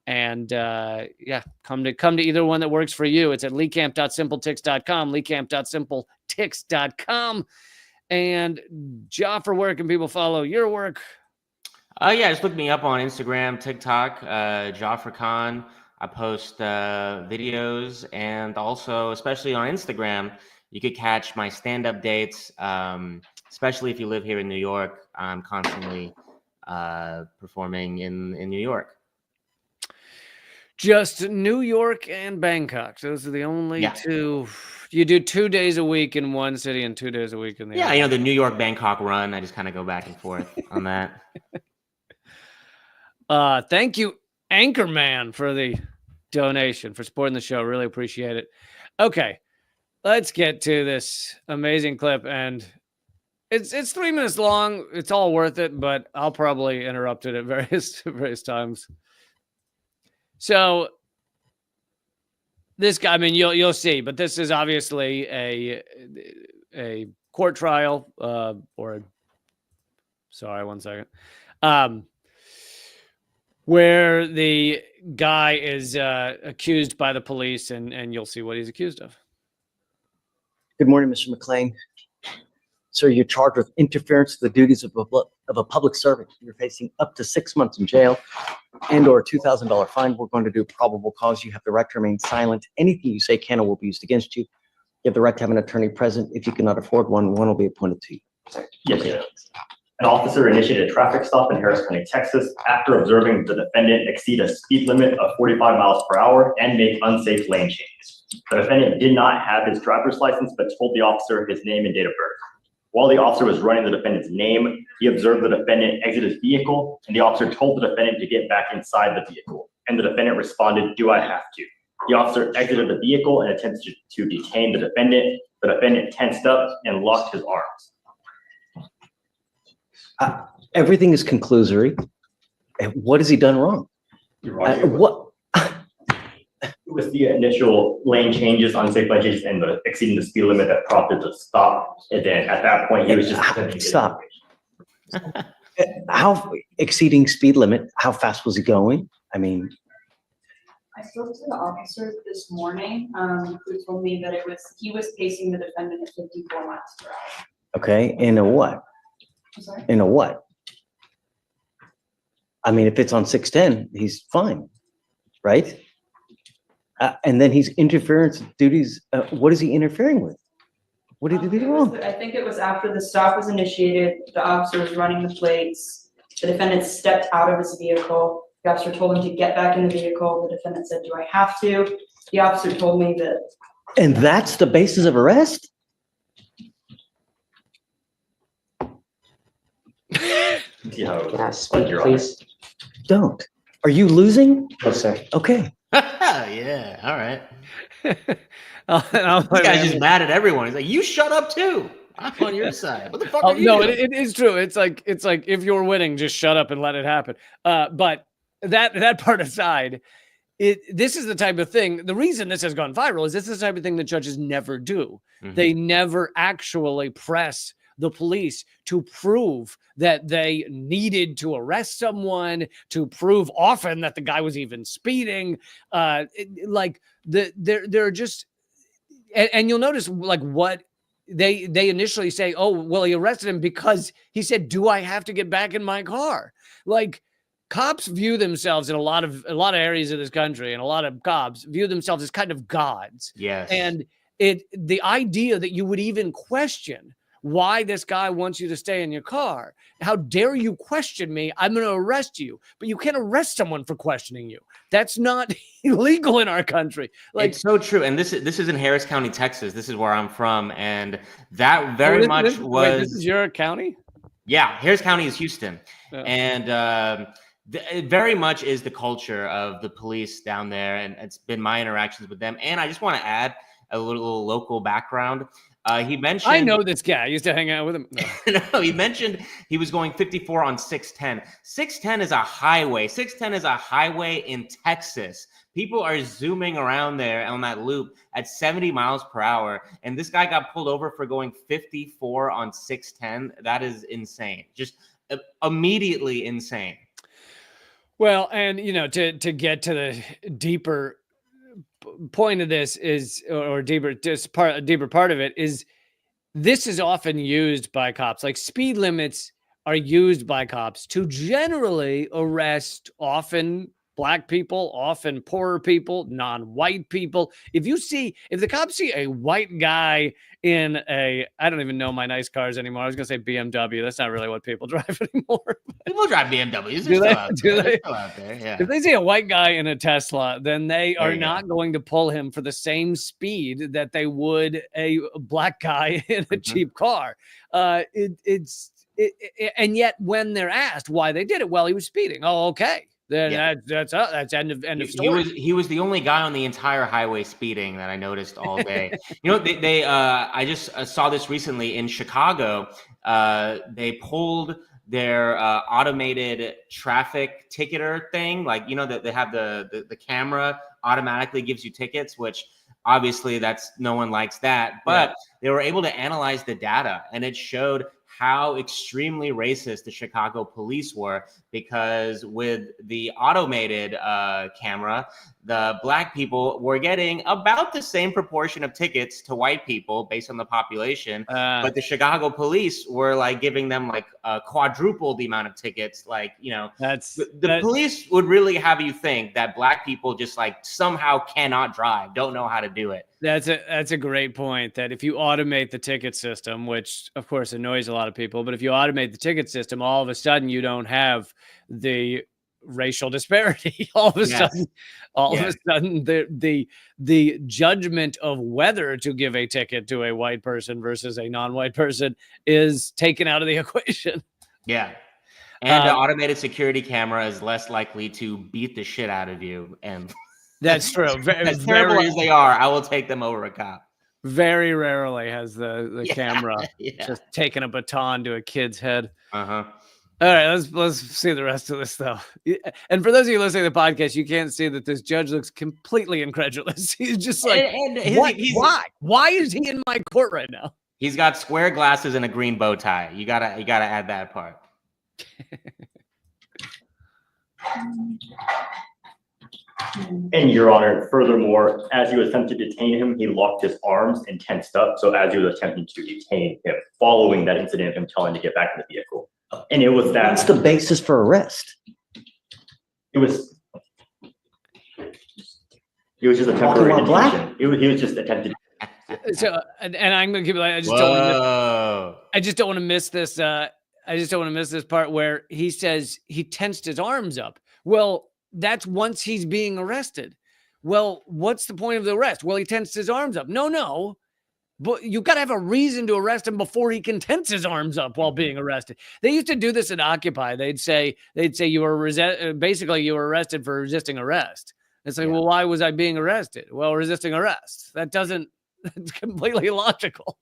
And come to either one that works for you. It's at leecamp.simpletix.com, leecamp.simpletix.com. And Joffrey, where can people follow your work? Just look me up on Instagram, TikTok, Joffrey Khan. I post videos, and also, especially on Instagram, you could catch my stand-up dates, especially if you live here in New York. I'm constantly performing in New York. Just New York and Bangkok. Those are the only two. You do 2 days a week in one city and 2 days a week in the other. Yeah, the New York-Bangkok run. I just kind of go back and forth on that. Thank you, Anchorman, for the donation, for supporting the show. Really appreciate it. Okay, let's get to this amazing clip. And it's 3 minutes long. It's all worth it, but I'll probably interrupt it at various times. So this guy, I mean, you'll see, but this is obviously a court trial, sorry, 1 second. Where the guy is accused by the police, and you'll see what he's accused of. Good morning, Mr. McClain. Sir, you're charged with interference with the duties of a public servant. You're facing up to 6 months in jail. and or $2,000 fine. We're going to do probable cause. You have the right to remain silent. Anything you say can or will be used against you. You have the right to have an attorney present. If you cannot afford one, one will be appointed to you. Yes, sir. An officer initiated a traffic stop in Harris County, Texas, after observing the defendant exceed a speed limit of 45 miles per hour and make unsafe lane changes. The defendant did not have his driver's license, but told the officer his name and date of birth. While the officer was running the defendant's name, he observed the defendant exit his vehicle, and the officer told the defendant to get back inside the vehicle. And the defendant responded, "Do I have to?" The officer exited the vehicle and attempted to detain the defendant. The defendant tensed up and locked his arms. Everything is conclusory. What has he done wrong? What? It was the initial lane changes, unsafe lane changes, and the exceeding the speed limit that prompted the stop. And then at that point, he was just Stop. How exceeding speed limit? How fast was he going? I mean, I spoke to the officer this morning, who told me that he was pacing the defendant at 54 miles per hour. okay, in a what? I'm sorry? In a what? I mean, if it's on 610, he's fine, right? And then he's interference duties. What is he interfering with? What did he do wrong? I think it was after the stop was initiated, the officer was running the plates. The defendant stepped out of his vehicle. The officer told him to get back in the vehicle. The defendant said, "Do I have to?" The officer told me that. And that's the basis of arrest? Yes, please. Don't. Are you losing? No, sir. Okay. Yeah, all right. This This guy's just mad at everyone. He's like, "You shut up too. I'm on your side. What the fuck are you no, doing?" it is true. It's like if you're winning, just shut up and let it happen. But that part aside, this is the type of thing. The reason this has gone viral is this is the type of thing that judges never do. Mhm. They never actually press the police to prove that they needed to arrest someone, to prove often that the guy was even speeding. They're just, and you'll notice like what they initially say, oh, well, he arrested him because he said, "Do I have to get back in my car?" Like, cops view themselves in a lot of areas of this country, and a lot of cops view themselves as kind of gods. Yes. And the idea that you would even question why this guy wants you to stay in your car. How dare you question me? I'm going to arrest you. But you can't arrest someone for questioning you. That's not illegal in our country. Like, it's so true. And this is in Harris County, Texas. This is where I'm from. And that very much was. This is your county? Yeah, Harris County is Houston. Yeah. And it very much is the culture of the police down there. And it's been my interactions with them. And I just want to add a little local background. He mentioned. I know this guy. I used to hang out with him. No. No, he mentioned he was going 54 on 610. 610 is a highway. 610 is a highway in Texas. People are zooming around there on that loop at 70 miles per hour. And this guy got pulled over for going 54 on 610. That is insane. Just immediately insane. Well, and to get to the deeper point of this is, or deeper part of it is, this is often used by cops. Like, speed limits are used by cops to generally arrest often Black people, often poorer people, non-white people. If the cops see a white guy in I don't even know my nice cars anymore. I was going to say BMW. That's not really what people drive anymore. People drive BMWs. Do they? They're still out there. Yeah. If they see a white guy in a Tesla, then they are not going to pull him for the same speed that they would a Black guy in a cheap car. And yet when they're asked why they did it, well, he was speeding. Oh, okay. Then that's end of story. He was the only guy on the entire highway speeding that I noticed all day. I just saw this recently in Chicago. They pulled their automated traffic ticketer thing, like that they have the camera automatically gives you tickets, which obviously no one likes that, but they were able to analyze the data, and it showed how extremely racist the Chicago police were, because with the automated camera, the black people were getting about the same proportion of tickets to white people based on the population, but the Chicago police were like giving them like quadruple the amount of tickets. Like, you know, the police would really have you think that black people just like somehow cannot drive, don't know how to do it. That's a great point, that if you automate the ticket system, which of course annoys a lot of people, but if you automate the ticket system, all of a sudden you don't have the racial disparity. All of a sudden, the judgment of whether to give a ticket to a white person versus a non-white person is taken out of the equation. Yeah. And an automated security camera is less likely to beat the shit out of you. And that's true. As terrible as they are, I will take them over a cop. Very rarely has the camera just taken a baton to a kid's head. All right, let's see the rest of this though. And for those of you listening to the podcast, you can't see that this judge looks completely incredulous. He's just like, why is he in my court right now? He's got square glasses and a green bow tie. You gotta add that part. And Your Honor, furthermore, as he was attempting to detain him, he locked his arms and tensed up. So as he was attempting to detain him, following that incident of him telling him to get back in the vehicle. And it was that. What's the basis for arrest? It was just a temporary detention. He was just attempting. So, and I'm gonna keep it like, I just don't want to miss this. I just don't want to miss this part where he says he tensed his arms up. Well, that's once he's being arrested. Well, what's the point of the arrest? Well, he tensed his arms up. No. But you got to have a reason to arrest him before he can tense his arms up while being arrested. They used to do this at Occupy. They'd say you were basically you were arrested for resisting arrest. It's like, well, why was I being arrested? Well, resisting arrest. That's completely illogical.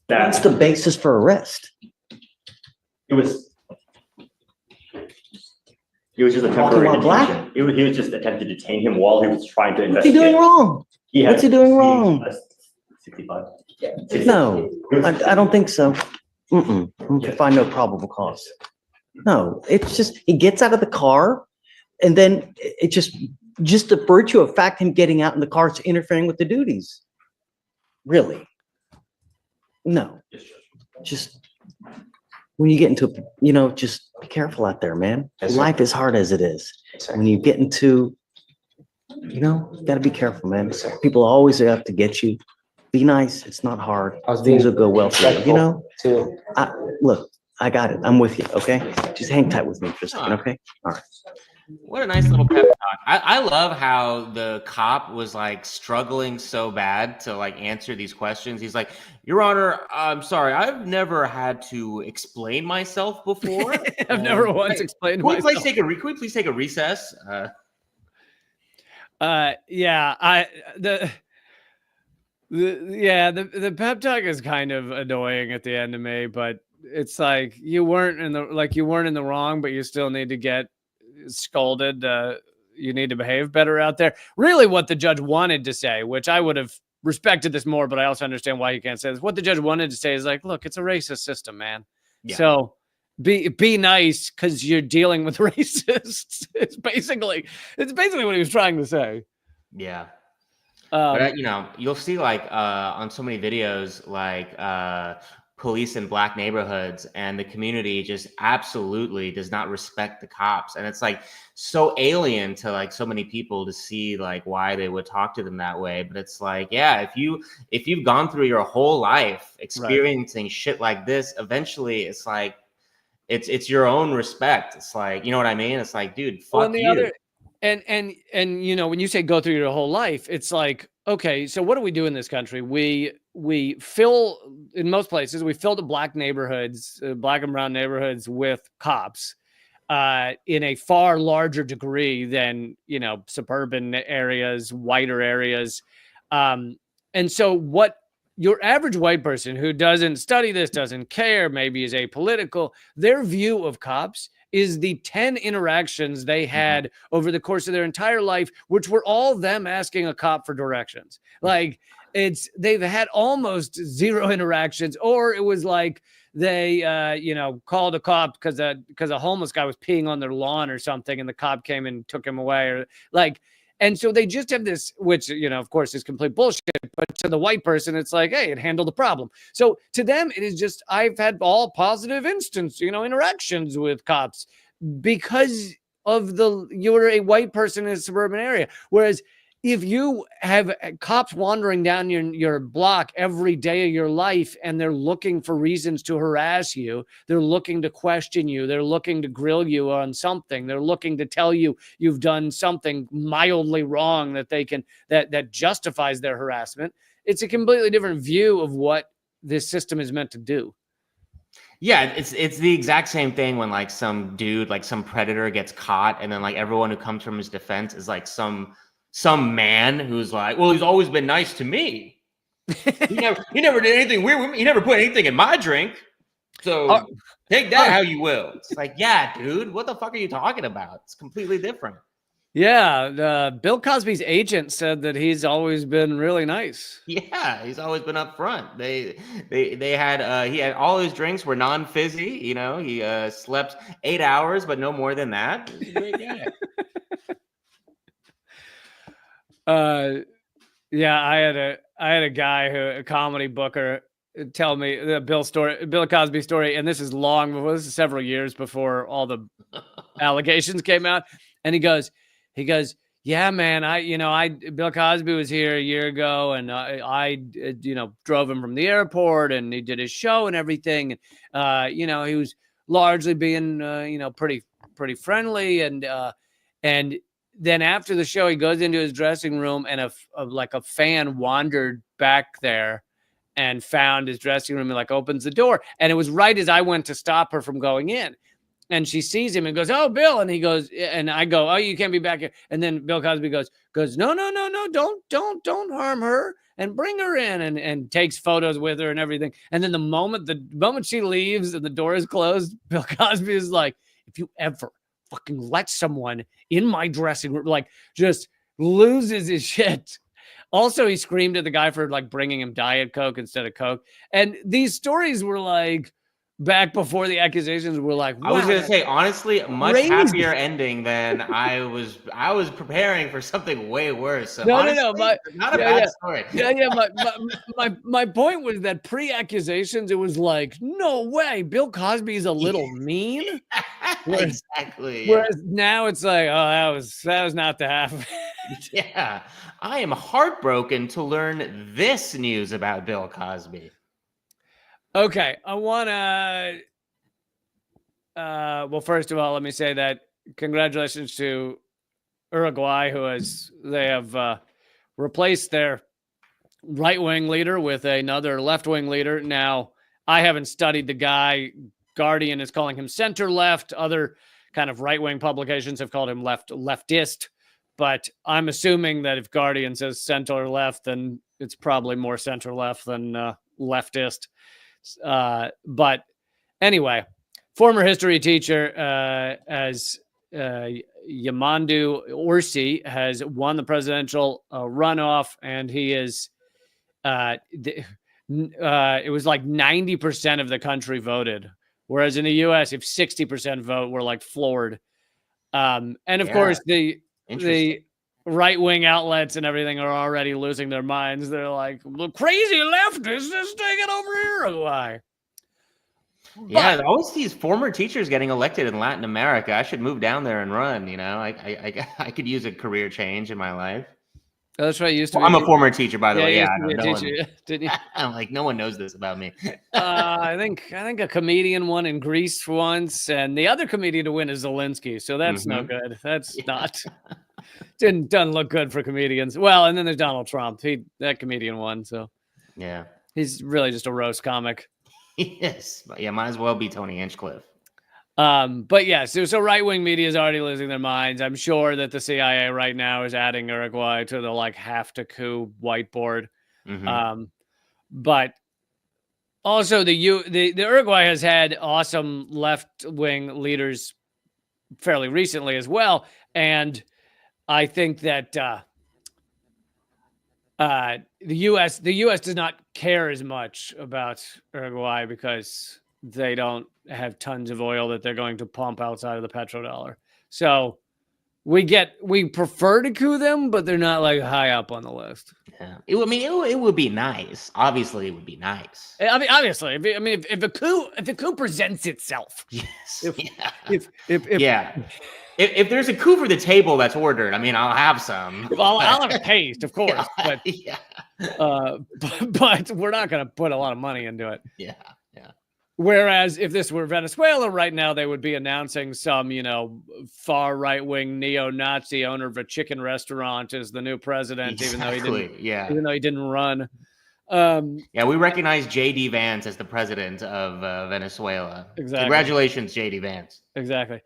What's the basis for arrest? It was just a temporary detention. He was just attempting to detain him while he was trying to investigate. What's he doing wrong? What's he doing wrong? 65. No, I don't think so. I can find no probable cause. No, it's just he gets out of the car, and then it just the virtue of fact him getting out in the car is interfering with the duties. Really? No. Just when you get into, just be careful out there, man. Life is hard as it is. When you get into, you got to be careful, man. People always have to get you. Be nice. It's not hard. Things will go well for you, Look, I got it. I'm with you, okay? Just hang tight with me for a second, okay? All right. What a nice little pep talk. I love how the cop was like struggling so bad to like answer these questions. He's like, Your Honor, I'm sorry, I've never had to explain myself before. I've never once explained myself. Can we please take a recess? The pep talk is kind of annoying at the end of me, but it's like you weren't in the wrong, but you still need to get scolded. You need to behave better out there. Really what the judge wanted to say, which I would have respected this more, but I also understand why you can't say this. What the judge wanted to say is like, look, it's a racist system, man. Yeah. So be nice because you're dealing with racists. It's basically what he was trying to say. Yeah. But you'll see like on so many videos, like police in black neighborhoods, and the community just absolutely does not respect the cops. And it's like so alien to like so many people to see like why they would talk to them that way. But it's like, yeah, if you've gone through your whole life experiencing shit like this, eventually it's like, it's your own respect. It's like, you know what I mean? It's like, dude, fuck you. And when you say go through your whole life, it's like, okay, so what do we do in this country? We fill, in most places, we fill the black neighborhoods, black and brown neighborhoods with cops in a far larger degree than, suburban areas, whiter areas. And so what your average white person who doesn't study this, doesn't care, maybe is apolitical, their view of cops is the 10 interactions they had over the course of their entire life, which were all them asking a cop for directions. Like, they've had almost zero interactions, or it was like they called a cop because a homeless guy was peeing on their lawn or something, and the cop came and took him away, or like. And so they just have this, which, of course, is complete bullshit. But to the white person, it's like, hey, it handled the problem. So to them, it is just, I've had all positive interactions with cops because of you're a white person in a suburban area. Whereas if you have cops wandering down your block every day of your life and they're looking for reasons to harass you, they're looking to question you, they're looking to grill you on something, they're looking to tell you you've done something mildly wrong that justifies their harassment, it's a completely different view of what this system is meant to do. Yeah, it's the exact same thing when like some dude, like some predator gets caught, and then like everyone who comes from his defense is like some man who's like, well, he's always been nice to me. He never did anything weird with me. He never put anything in my drink. So take that how you will. It's like, yeah, dude, what the fuck are you talking about? It's completely different. Yeah, Bill Cosby's agent said that he's always been really nice. Yeah, he's always been up front. They had he had all his drinks were non-fizzy. He slept 8 hours, but no more than that. He's a great guy. Yeah, I had a guy a comedy booker, tell me the Bill Cosby story, and this is several years before all the allegations came out, and he goes, yeah, man, Bill Cosby was here a year ago, and I drove him from the airport, and he did his show and everything, and he was largely being pretty friendly, and then after the show, he goes into his dressing room, and a fan wandered back there and found his dressing room and like opens the door. And it was right as I went to stop her from going in. And she sees him and goes, "Oh, Bill." And he goes, and I go, "Oh, you can't be back here." And then Bill Cosby goes, "No, don't harm her and bring her in," and takes photos with her and everything. And then the moment she leaves and the door is closed, Bill Cosby is like, "If you ever fucking let someone in my dressing room," like just loses his shit. Also, he screamed at the guy for like bringing him Diet Coke instead of Coke. And these stories were like back before the accusations were like, wow, I was gonna say, honestly, much crazy. happier ending than I was preparing for something way worse. So No. Not a bad story. Yeah. My point was that pre-accusations, it was like, no way, Bill Cosby is a little mean. Exactly. Whereas now it's like, oh, that was not to happen. Yeah. I am heartbroken to learn this news about Bill Cosby. Okay, I want to. Well, first of all, let me say that congratulations to Uruguay, they have replaced their right-wing leader with another left-wing leader. Now, I haven't studied the guy. Guardian is calling him center-left. Other kind of right-wing publications have called him leftist. But I'm assuming that if Guardian says center-left, then it's probably more center-left than leftist. But anyway, former history teacher as Yamandu Orsi has won the presidential runoff, and he is it was like 90% of the country voted, whereas in the U.S., if 60% vote, we're like floored. And of course, the right-wing outlets and everything are already losing their minds. They're like, the crazy leftists is taking over Uruguay. Yeah, always these former teachers getting elected in Latin America. I should move down there and run. I could use a career change in my life. Oh, that's right. I'm a former teacher, by the way. Yeah, didn't you? I'm like, no one knows this about me. I think a comedian won in Greece once, and the other comedian to win is Zelensky. So that's no good. That's not. Doesn't look good for comedians. Well, and then there's Donald Trump. That comedian won, so yeah, he's really just a roast comic. Yes, but yeah, might as well be Tony Hinchcliffe. But yeah, so right-wing media is already losing their minds. I'm sure that the CIA right now is adding Uruguay to the like have to coup whiteboard. Mm-hmm. But also the Uruguay has had awesome left-wing leaders fairly recently as well, and I think that the U.S. does not care as much about Uruguay because they don't have tons of oil that they're going to pump outside of the petrodollar. So we prefer to coup them, but they're not like high up on the list. Yeah. It would be nice. Obviously, it would be nice. I mean, obviously, if a coup presents itself, Yes. If there's a coup for the table that's ordered, I mean, I'll have some. I'll have a taste, of course, but yeah. but we're not going to put a lot of money into it. Yeah. Whereas if this were Venezuela right now, they would be announcing some, far right-wing neo-Nazi owner of a chicken restaurant as the new president, Exactly. even though he didn't run. We recognize J.D. Vance as the president of Venezuela. Exactly. Congratulations, J.D. Vance. Exactly.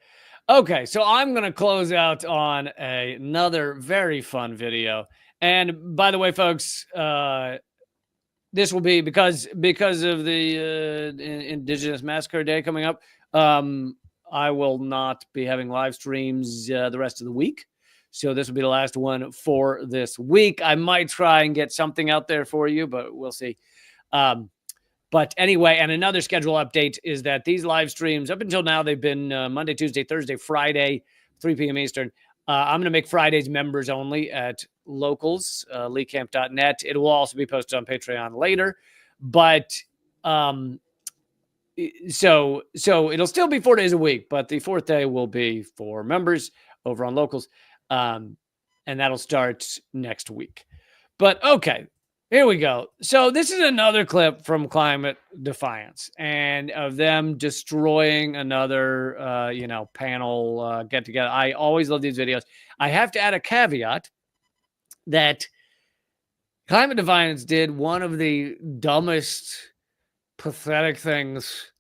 Okay, so I'm going to close out on another very fun video. And by the way, folks, this will be because of the Indigenous Massacre Day coming up. I will not be having live streams the rest of the week. So this will be the last one for this week. I might try and get something out there for you, but we'll see. But anyway, and another schedule update is that these live streams, up until now, they've been Monday, Tuesday, Thursday, Friday, 3 p.m. Eastern. I'm going to make Fridays members only at locals, leecamp.net. It will also be posted on Patreon later. But so it'll still be 4 days a week, but the fourth day will be for members over on locals. And that'll start next week. But okay, here we go. So this is another clip from Climate Defiance and of them destroying another, panel get together. I always love these videos. I have to add a caveat that Climate Defiance did one of the dumbest, pathetic things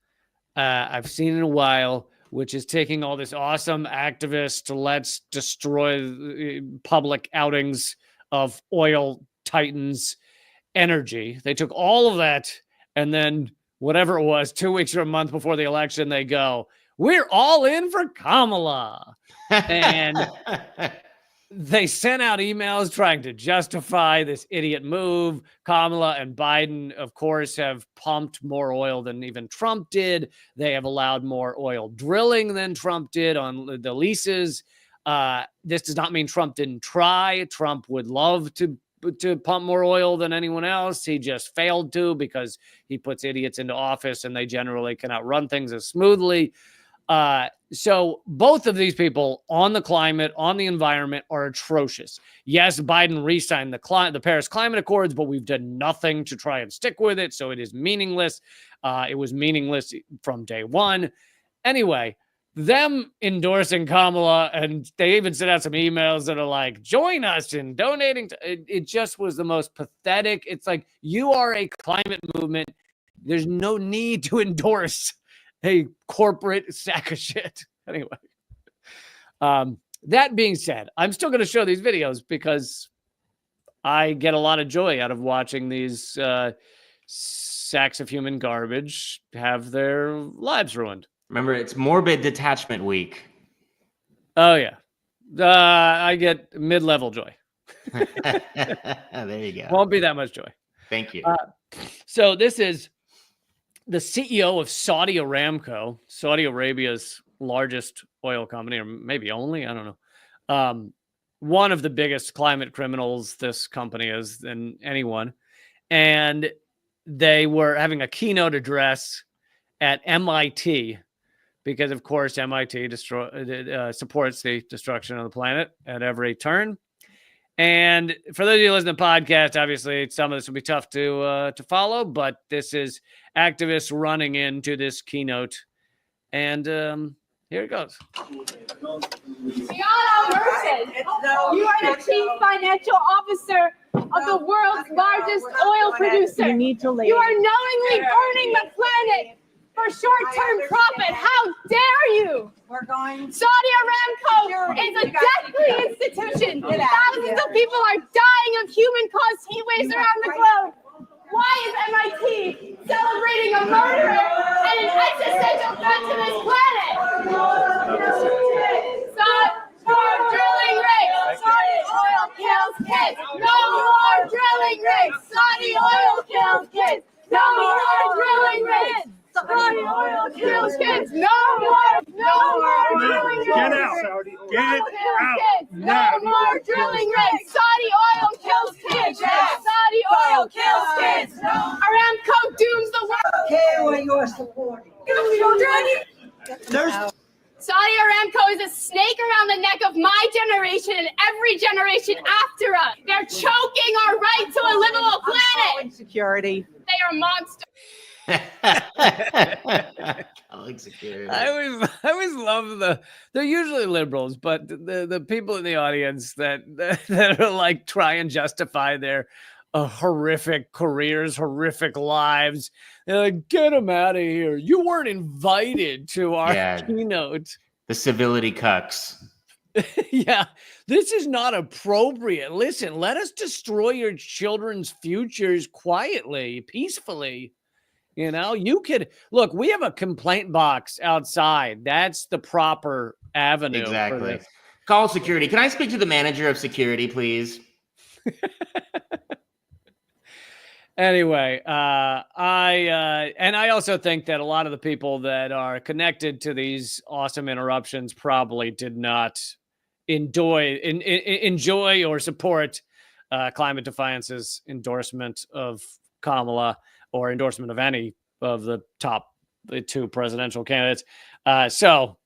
I've seen in a while, which is taking all this awesome activist, let's destroy public outings of oil titans energy. They took all of that, and then whatever it was, 2 weeks or a month before the election, they go, we're all in for Kamala. And they sent out emails trying to justify this idiot move. Kamala and Biden, of course, have pumped more oil than even Trump did. They have allowed more oil drilling than Trump did on the leases. This does not mean Trump didn't try. Trump would love to pump more oil than anyone else. He just failed to because he puts idiots into office and they generally cannot run things as smoothly. So both of these people on the climate, on the environment are atrocious. Yes, Biden re-signed the Paris Climate Accords, but we've done nothing to try and stick with it. So it is meaningless. It was meaningless from day one. Anyway, them endorsing Kamala, and they even sent out some emails that are like, join us in donating. It just was the most pathetic. It's like, you are a climate movement. There's no need to endorse a corporate sack of shit. Anyway, that being said, I'm still going to show these videos because I get a lot of joy out of watching these sacks of human garbage have their lives ruined. Remember, it's Morbid Detachment Week. Oh, yeah. I get mid-level joy. There you go. Won't be that much joy. Thank you. So this is the CEO of Saudi Aramco, Saudi Arabia's largest oil company, or maybe only, I don't know. One of the biggest climate criminals this company is than anyone. And they were having a keynote address at MIT because, of course, MIT supports the destruction of the planet at every turn. And for those of you who listen to the podcast, obviously some of this will be tough to follow, but this is activists running into this keynote. And here it goes. Gianna Merton, you are the chief financial officer of the world's largest oil producer. You are knowingly burning the planet for short-term profit. How dare you? Saudi Aramco is a deathly institution. Thousands of people are dying of human-caused heat waves around the globe. Why is MIT celebrating a murderer and an existential threat to this planet? Stop drilling rigs. Saudi oil kills kids. No more drilling kills kids. No more drilling rigs. Get out. Get out. No more drilling rigs. Saudi oil kills kids. Saudi oil kills kids. Aramco dooms the world. Care what you are supporting. Saudi Aramco is a snake around the neck of my generation and every generation after us. They're choking our right to a livable planet. Security. They are monsters. Calling security. I always love they're usually liberals, but the people in the audience that are like try and justify their horrific careers, horrific lives. They're like, get them out of here. You weren't invited to our keynote. The civility cucks. Yeah, this is not appropriate. Listen, let us destroy your children's futures quietly, peacefully. You know, you could look, we have a complaint box outside. That's the proper avenue. Exactly. Call security. Can I speak to the manager of security, please? Anyway, I also think that a lot of the people that are connected to these awesome interruptions probably did not enjoy or support Climate Defiance's endorsement of Kamala or endorsement of any of the top two presidential candidates. So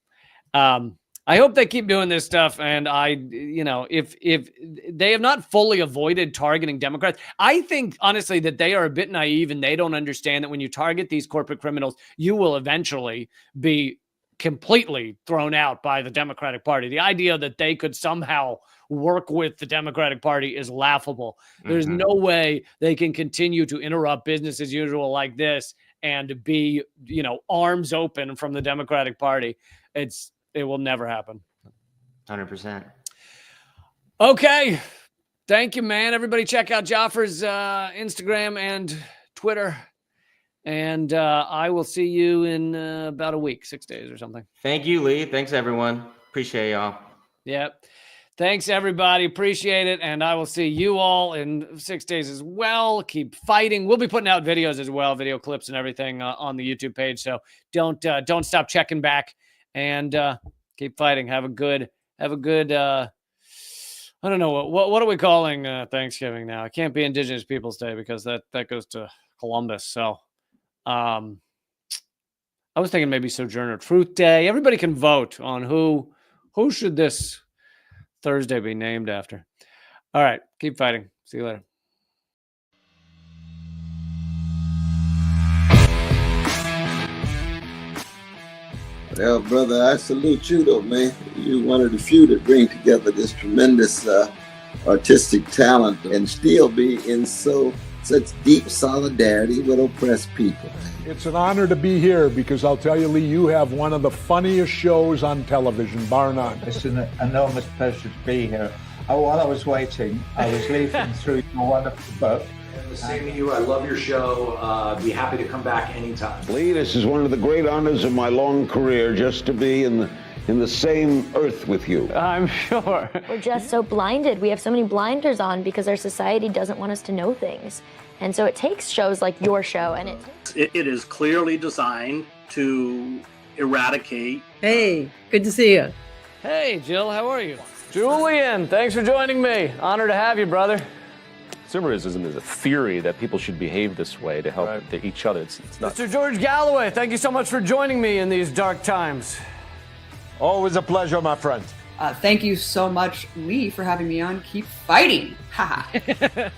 I hope they keep doing this stuff. And if they have not fully avoided targeting Democrats, I think honestly that they are a bit naive and they don't understand that when you target these corporate criminals, you will eventually be completely thrown out by the Democratic Party. The idea that they could somehow work with the Democratic Party is laughable. There's no way they can continue to interrupt business as usual like this and be, arms open from the Democratic Party. It will never happen. 100%. Okay. Thank you, man. Everybody check out Jaffer's Instagram and Twitter. And I will see you in about a week, 6 days or something. Thank you, Lee. Thanks, everyone. Appreciate y'all. Yep. Thanks, everybody. Appreciate it. And I will see you all in 6 days as well. Keep fighting. We'll be putting out videos as well, video clips and everything on the YouTube page. So don't stop checking back and keep fighting. Have a good I don't know. What are we calling Thanksgiving now? It can't be Indigenous Peoples Day because that goes to Columbus. So I was thinking maybe Sojourner Truth Day. Everybody can vote on who should this Thursday be named after. All right. Keep fighting. See you later. Well, brother, I salute you, though, man. You're one of the few that bring together this tremendous artistic talent and still be in such deep solidarity with oppressed people. It's an honor to be here because I'll tell you, Lee, you have one of the funniest shows on television, bar none. It's an enormous pleasure to be here. While I was waiting, I was leafing through your wonderful book. Same to you. I love your show. Be happy to come back anytime. Lee, this is one of the great honors of my long career, just to be in the same earth with you. I'm sure. We're just so blinded. We have so many blinders on because our society doesn't want us to know things. And so it takes shows like your show, and it is clearly designed to eradicate. Hey, good to see you. Hey, Jill, how are you? Julian, thanks for joining me. Honor to have you, brother. Consumerism is a theory that people should behave this way to help each other. It's not. Mr. George Galloway, thank you so much for joining me in these dark times. Always a pleasure, my friend. Thank you so much, Lee, for having me on. Keep fighting. Ha ha.